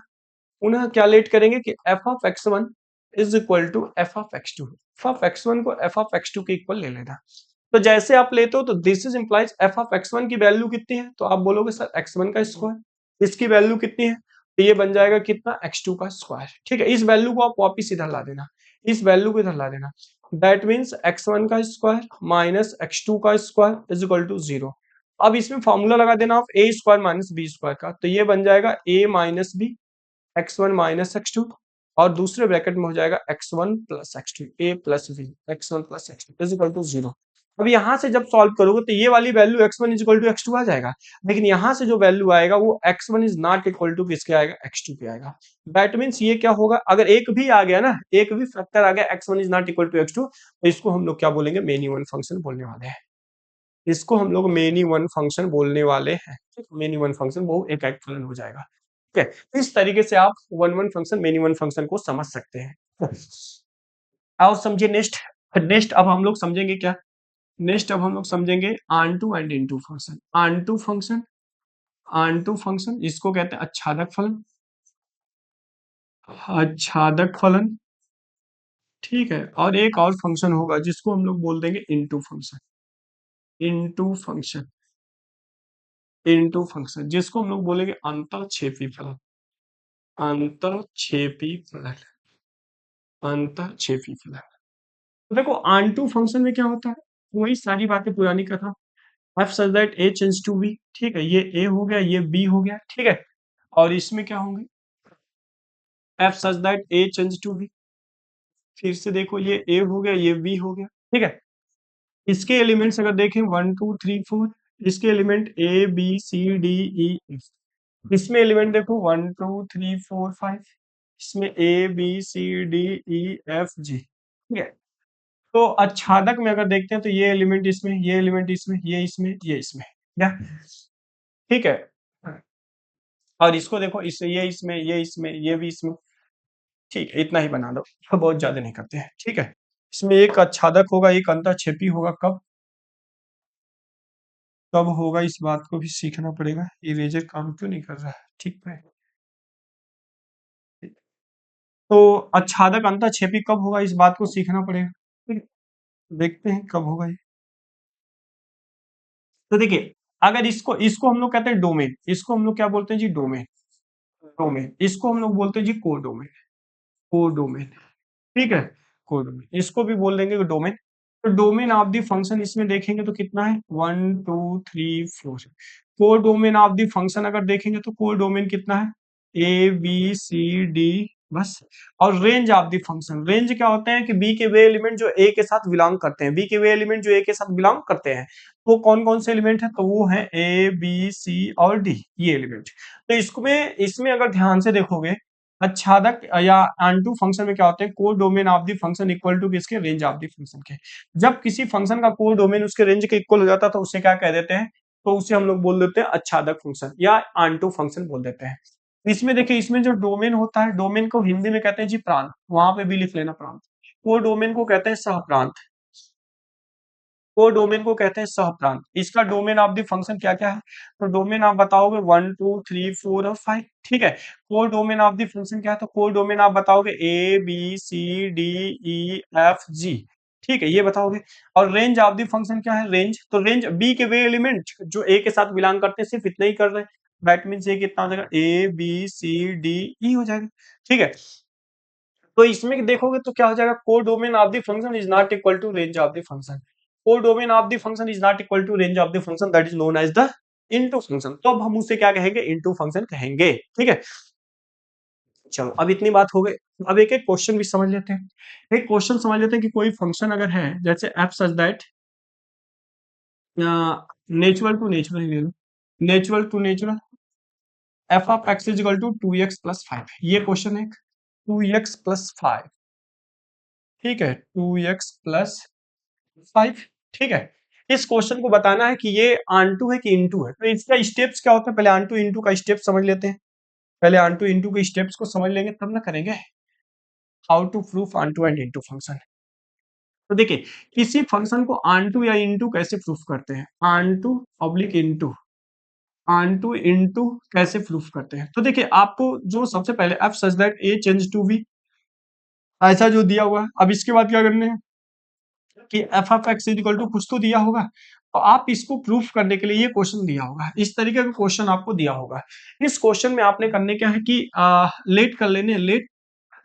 पुनः क्या लेट करेंगे कि f of x1 is equal to f of x2, f of x1 को f ऑफ x2 के इक्वल ले लेना। तो जैसे आप लेते हो तो this is implies f of x1 की वैल्यू कितनी है, तो आप बोलोगे सर x1 का स्क्वायर, इसकी वैल्यू कितनी है, तो ये बन जाएगा कितना, x2 का स्क्वायर, ठीक है। इस वैल्यू को आप वापिस इधर ला देना, इस वैल्यू को इधर ला देना, दैट मीन्स x1 का स्क्वायर माइनस x2 का स्क्वायर इज इक्वल टू 0। अब इसमें फॉर्मूला लगा देना आप a square minus b square का, तो ये बन जाएगा a minus B, x1 minus x2, और दूसरे ब्रैकेट में हो जाएगा x1 plus x2, a plus b, x1 plus x2 is equal to 0। अब यहां से जब सॉल्व करोगे तो ये वाली value x1 is equal to x2 आ जाएगा, लेकिन यहां से जो वैल्यू आएगा वो x1 is not equal to किसके आएगा, x2 पे आएगा। दैट मींस ये क्या होगा, अगर एक भी आ गया ना, एक भी फैक्टर आ गया x1 is not equal to x2, तो इसको हम लोग क्या बोलेंगे, मेनी वन फंक्शन बोलने वाले हैं, इसको हम लोग मेनी वन फंक्शन बोलने वाले हैं, मेनी वन फंक्शन वो एक फलन हो जाएगा, ठीक है। इस तरीके से आप one one function, many one function को समझ सकते हैं। आओ समझिए नेक्स्ट, नेक्स्ट अब हम लोग समझेंगे क्या, नेक्स्ट अब हम लोग समझेंगे onto and into function, onto function, onto function इसको कहते हैं आच्छादक फलन, आच्छादक फलन, ठीक है। और एक और फंक्शन होगा जिसको हम लोग बोल देंगे into function, into function, into function जिसको हम लोग बोलेंगे अंतःक्षेपी फलन, अंतःक्षेपी फलन, अंतःक्षेपी फलन। तो देखो आंटू फंक्शन में क्या होता है, वही सारी बातें पुरानी कथा, f such that A change to B, ठीक है, ये ए हो गया, ये बी हो गया, ठीक है, और इसमें क्या होंगे, f such that A change to B, फिर से देखो ये ए हो गया, ये बी हो गया, ठीक है। इसके एलिमेंट्स अगर देखें 1 2 3 4, इसके element A B C D E F, इसमें एलिमेंट देखो 1 2 3 4 5, इसमें A B C D E F G, ठीक है। तो आच्छादक में अगर देखते हैं तो ये एलिमेंट इसमें, ये एलिमेंट इसमें, ये इसमें, ये इसमें, क्या, ठीक है। और इसको देखो, इससे ये इसमें, ये इसमें, ये भी इसमें, ठीक है, इतना ही बना दो, तो बहुत ज्यादा नहीं करते हैं, ठीक है। इसमें एक आच्छादक होगा, एक अंतःक्षेपी होगा, कब कब होगा इस बात को भी सीखना पड़ेगा, इरेजर काम क्यों नहीं कर रहा है, ठीक है। तो आच्छादक अंतःक्षेपी कब होगा इस बात को सीखना पड़ेगा, ठीक है? देखते हैं कब होगा ये। तो देखिए, अगर इसको इसको हम लोग कहते हैं डोमेन, इसको हम लोग क्या बोलते हैं जी, डोमेन, डोमेन, इसको हम लोग बोलते हैं जी कोडोमेन, कोडोमेन, ठीक है, कोडोमेन, इसको भी बोल देंगे डोमेन। तो डोमेन ऑफ दी फंक्शन इसमें देखेंगे तो कितना है, 1 2 3 4, कोडोमेन ऑफ दी फंक्शन अगर देखेंगे तो कोडोमेन कितना है, ए बी सी डी, बस। और range of the function, range क्या होते हैं कि बी के वे एलिमेंट जो ए के साथ बिलोंग करते हैं, बी के वे एलिमेंट जो ए के साथ बिलोंग करते हैं, वो कौन कौन से एलिमेंट है, तो वो है ए बी सी और डी, ये एलिमेंट। तो इसमें इसमें अगर ध्यान से देखोगे, आच्छादक या आंटू फंक्शन में क्या होते हैं, codomain of the function equal to किसके, रेंज ऑफ द फंक्शन के। जब किसी फंक्शन का कोड डोमेन उसके रेंज के इक्वल हो जाता है तो उसे क्या कह देते हैं, तो उसे हम लोग बोल देते हैं आच्छादक फंक्शन या आंटू फंक्शन बोल देते हैं। इसमें देखिए, इसमें जो डोमेन होता है, डोमेन को हिंदी में कहते हैं जी प्रांत, वहां पे भी लिख लेना प्रांत। वो डोमेन को कहते हैं सह प्रांत, वो डोमेन को कहते हैं सह प्रांत। इसका डोमेन ऑफ द फंक्शन क्या क्या है, तो डोमेन आप बताओगे 1 2 3 4 और 5, ठीक है। Core domain of the function क्या है, तो कोर डोमेन आप बताओगे ABCDEFG, ठीक है, ये बताओगे। और रेंज ऑफ द फंक्शन क्या है, रेंज, तो रेंज बी के वे एलिमेंट जो ए के साथ बिलोंग करते हैं सिर्फ इतना ही कर रहे हैं, दैट मीन्स ये कितना हो जाएगा, ABCDE हो जाएगा, ठीक है। तो इसमें देखोगे तो क्या हो जाएगा, codomain of the function is not equal to range of the function, codomain of the function is not equal to range of the function, that is known as the into function. तो अब हम उसे क्या कहेंगे, into function कहेंगे, ठीक है। चलो अब इतनी बात हो गई, अब एक एक क्वेश्चन भी समझ लेते हैं। एक क्वेश्चन समझ लेते हैं कि कोई फंक्शन अगर है, जैसे f such that natural to natural, natural to natural f of x is equal to 2x+5, ये क्वेश्चन है, 2x+5, ठीक है, 2x+5, ठीक है। इस क्वेश्चन को बताना है कि ये आंटू है कि इंटू है, तो इसका स्टेप्स क्या होता है, पहले आंटू इंटू का स्टेप समझ लेते हैं, पहले आंटू इंटू के स्टेप्स को समझ लेंगे तब ना करेंगे how to proof onto and into function. तो देखिए, किसी फंक्शन को आंटू या इंटू कैसे प्रूफ करते हैं, onto oblique into, onto into कैसे प्रूफ करते हैं, तो देखिए आपको जो सबसे पहले f such that A change to b, ऐसा जो दिया हुआ है, अब इसके बाद क्या करने हैं कि f of x is equal to कुछ तो दिया होगा, तो आप इसको प्रूफ करने के लिए ये क्वेश्चन दिया होगा, इस तरीके का क्वेश्चन आपको दिया होगा। इस क्वेश्चन में आपने करने क्या है कि लेट कर लेने, let,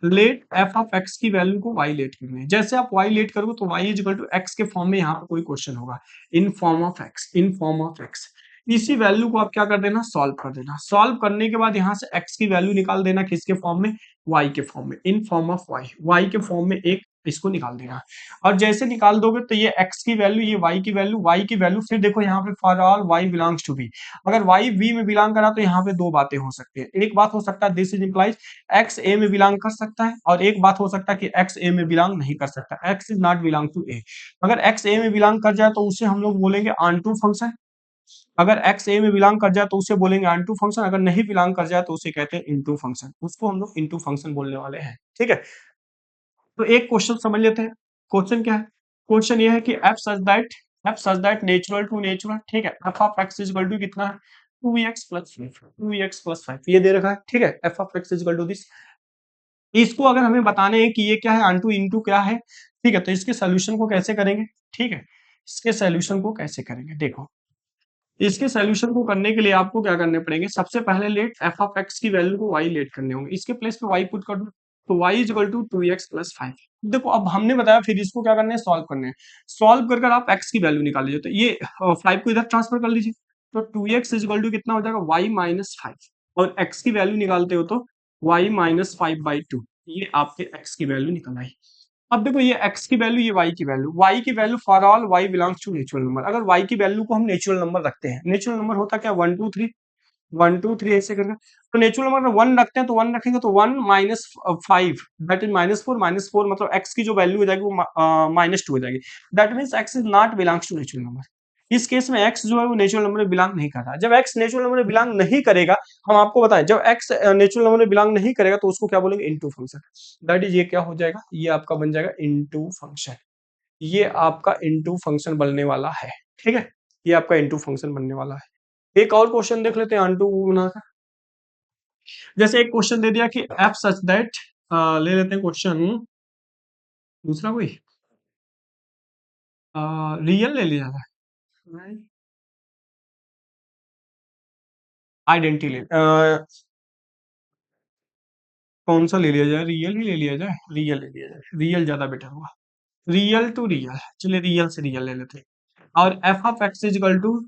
let f of x की वैल्यू को वाई लेट करनी है, जैसे आप वाई लेट करोगे तो y is equal to x के फॉर्म में यहाँ पर कोई क्वेश्चन होगा, in form of x, in form of x. इसी वैल्यू को आप क्या कर देना, सॉल्व कर देना, सॉल्व करने के बाद यहाँ से एक्स की वैल्यू निकाल देना, किसके फॉर्म में, वाई के फॉर्म में, in form of y, y के फॉर्म में एक इसको निकाल देना। और जैसे निकाल दोगे तो ये x की वैल्यू, ये y की वैल्यू, फिर देखो यहाँ पे for all y belongs to b, अगर y v में बिलोंग करा तो यहाँ पे दो बातें हो सकती है, एक बात हो सकता है this is implies x a में बिलोंग कर सकता है, और एक बात हो सकता है कि x a में बिलोंग नहीं कर सकता, x is not belong to a। अगर x a में बिलोंग कर जाए तो उसे हम लोग बोलेंगे ऑनटू फंक्शन, अगर x a में बिलोंग कर जाए तो उसे बोलेंगे ऑनटू फंक्शन, अगर नहीं बिलोंग कर जाए तो उसे कहते हैं इनटू फंक्शन, उसको हम लोग इनटू फंक्शन बोलने वाले हैं, ठीक है। तो एक क्वेश्चन समझ लेते हैं, क्वेश्चन क्या है, क्वेश्चन ये है कि F such that natural to natural, ठीक है, f of x is equal to कितना है, 2x+5, ये दे रखा है, ठीक है, f of x is equal to this. इसको अगर हमें बताने हैं कि ये क्या है, ऑनटू इनटू क्या है, ठीक है, तो इसके सोल्यूशन को कैसे करेंगे, ठीक है, इसके सोल्यूशन को कैसे करेंगे, देखो इसके सोल्यूशन को करने के लिए आपको क्या करने पड़ेंगे, सबसे पहले लेट एफ ऑफ एक्स की वैल्यू को वाई लेट करने होंगे, इसके प्लेस पे वाई पुट कर दो, तो y is equal to 2x+5। देखो अब हमने बताया फिर इसको क्या करना है, सॉल्व करना है, सॉल्व कर कर आप x की वैल्यू निकाल लीजिए, तो ये 5 को इधर ट्रांसफर कर लीजिए, तो 2x इज इक्वल टू कितना हो जाएगा, y-5, और x की वैल्यू निकालते हो तो y-5/2, ये आपके x की वैल्यू निकल आई। अब देखो ये x की वैल्यू, ये y की value for all y belongs to natural number, अगर y की वैल्यू को हम नेचुरल नंबर रखते हैं, नेचुरल नंबर होता क्या, 1 2 3 ऐसे करके, तो नेचुरल नंबर में 1 रखते हैं, तो 1 रखेंगे तो 1-5 दैट इज -4 मतलब x की जो वैल्यू हो जाएगी वो -2 हो जाएगी, that means x is not belongs to natural number. इस केस में x जो है वो नेचुरल नंबर में बिलोंग नहीं करता, जब x नेचुरल नंबर में बिलोंग नहीं करेगा, हम आपको बताएं जब x नेचुरल नंबर में बिलोंग नहीं करेगा तो उसको क्या बोलेंगे, इनटू फंक्शन, दैट इज ये क्या हो जाएगा, ये आपका बन जाएगा इनटू फंक्शन, ये आपका इनटू फंक्शन बनने वाला है, ठीक है, ये आपका इनटू फंक्शन बनने वाला है। एक और क्वेश्चन देख लेते हैं अनटू बनाकर, जैसे एक क्वेश्चन दे दिया कि एफ सच दैट, ले लेते हैं क्वेश्चन दूसरा कोई, रियल ले लिया जाए, आइडेंटिटी ले, कौन सा ले लिया जाए, रियल ही ले लिया जाए, रियल ले लिया जाए, रियल ज्यादा बेटर होगा, रियल टू रियल, चलिए रियल से रियल ले लेते हैं, और F of x is equal to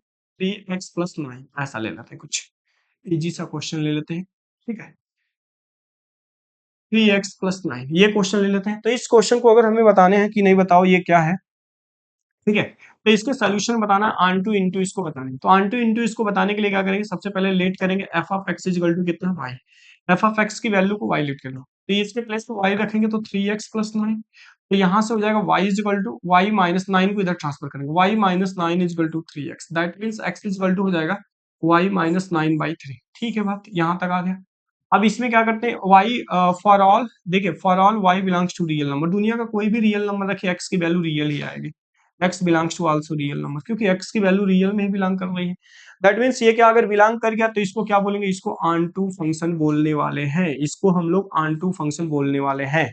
3x+9, ऐसा ले लेते हैं, कुछ इजी सा क्वेश्चन ले लेते हैं, ठीक है, 3x+9 ये क्वेश्चन ले लेते हैं। तो इस क्वेश्चन को अगर हमें बताने हैं कि नहीं बताओ ये क्या है, ठीक है, तो इसके सोल्यूशन बताना ऑन टू इंटू इसको बताना है, तो ऑन टू इंटू इसको बताने के लिए क्या करेंगे, सबसे पहले लेट करेंगे f of x is equal to कितना, वाई, एफ ऑफ एक्स की वैल्यू को वाई लेट कर लो, तो इसके प्लेस पे वाई रखेंगे तो 3x+9, तो यहाँ से हो जाएगा y is equal to y-9 को इधर ट्रांसफर करेंगे, y-9 is equal to 3x, that means x is equal to हो जाएगा y-9/3, ठीक है, बात यहाँ तक आ गया। अब इसमें क्या करते हैं, वाई फॉर ऑल, देखिए for all y belongs to real number, दुनिया का कोई भी रियल नंबर रखे एक्स की वैल्यू रियल ही आएगी, x belongs to also real number, क्योंकि एक्स की वैल्यू रियल में ही बिलोंग कर रही है। दैट मीन्स ये क्या, अगर बिलोंग कर गया तो इसको क्या बोलेंगे, इसको ऑन टू फंक्शन बोलने वाले हैं, इसको हम लोग ऑन टू फंक्शन बोलने वाले हैं।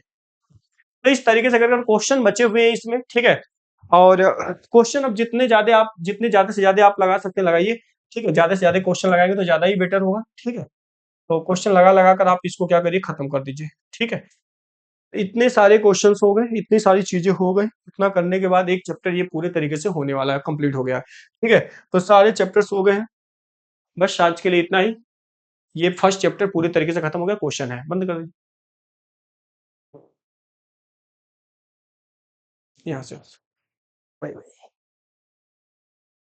तो इस तरीके से अगर क्वेश्चन बचे हुए हैं इसमें, ठीक है, और क्वेश्चन अब जितने ज्यादा से ज्यादा आप लगा सकते हैं लगाइए, ठीक है, ज्यादा से ज्यादा क्वेश्चन लगाएंगे तो ज्यादा ही बेटर होगा, ठीक है। तो क्वेश्चन लगा लगा कर आप इसको क्या करिए, खत्म कर दीजिए, ठीक है। इतने सारे क्वेश्चंस हो गए, इतनी सारी चीजें हो गई, इतना करने के बाद एक चैप्टर ये पूरे तरीके से होने वाला है, कंप्लीट हो गया है, ठीक है। तो सारे चैप्टर्स हो गए हैं, बस आज के लिए इतना ही। ये फर्स्ट चैप्टर पूरे तरीके से खत्म हो गया, क्वेश्चन है, बंद कर दीजिए यहाँ से। Bye bye.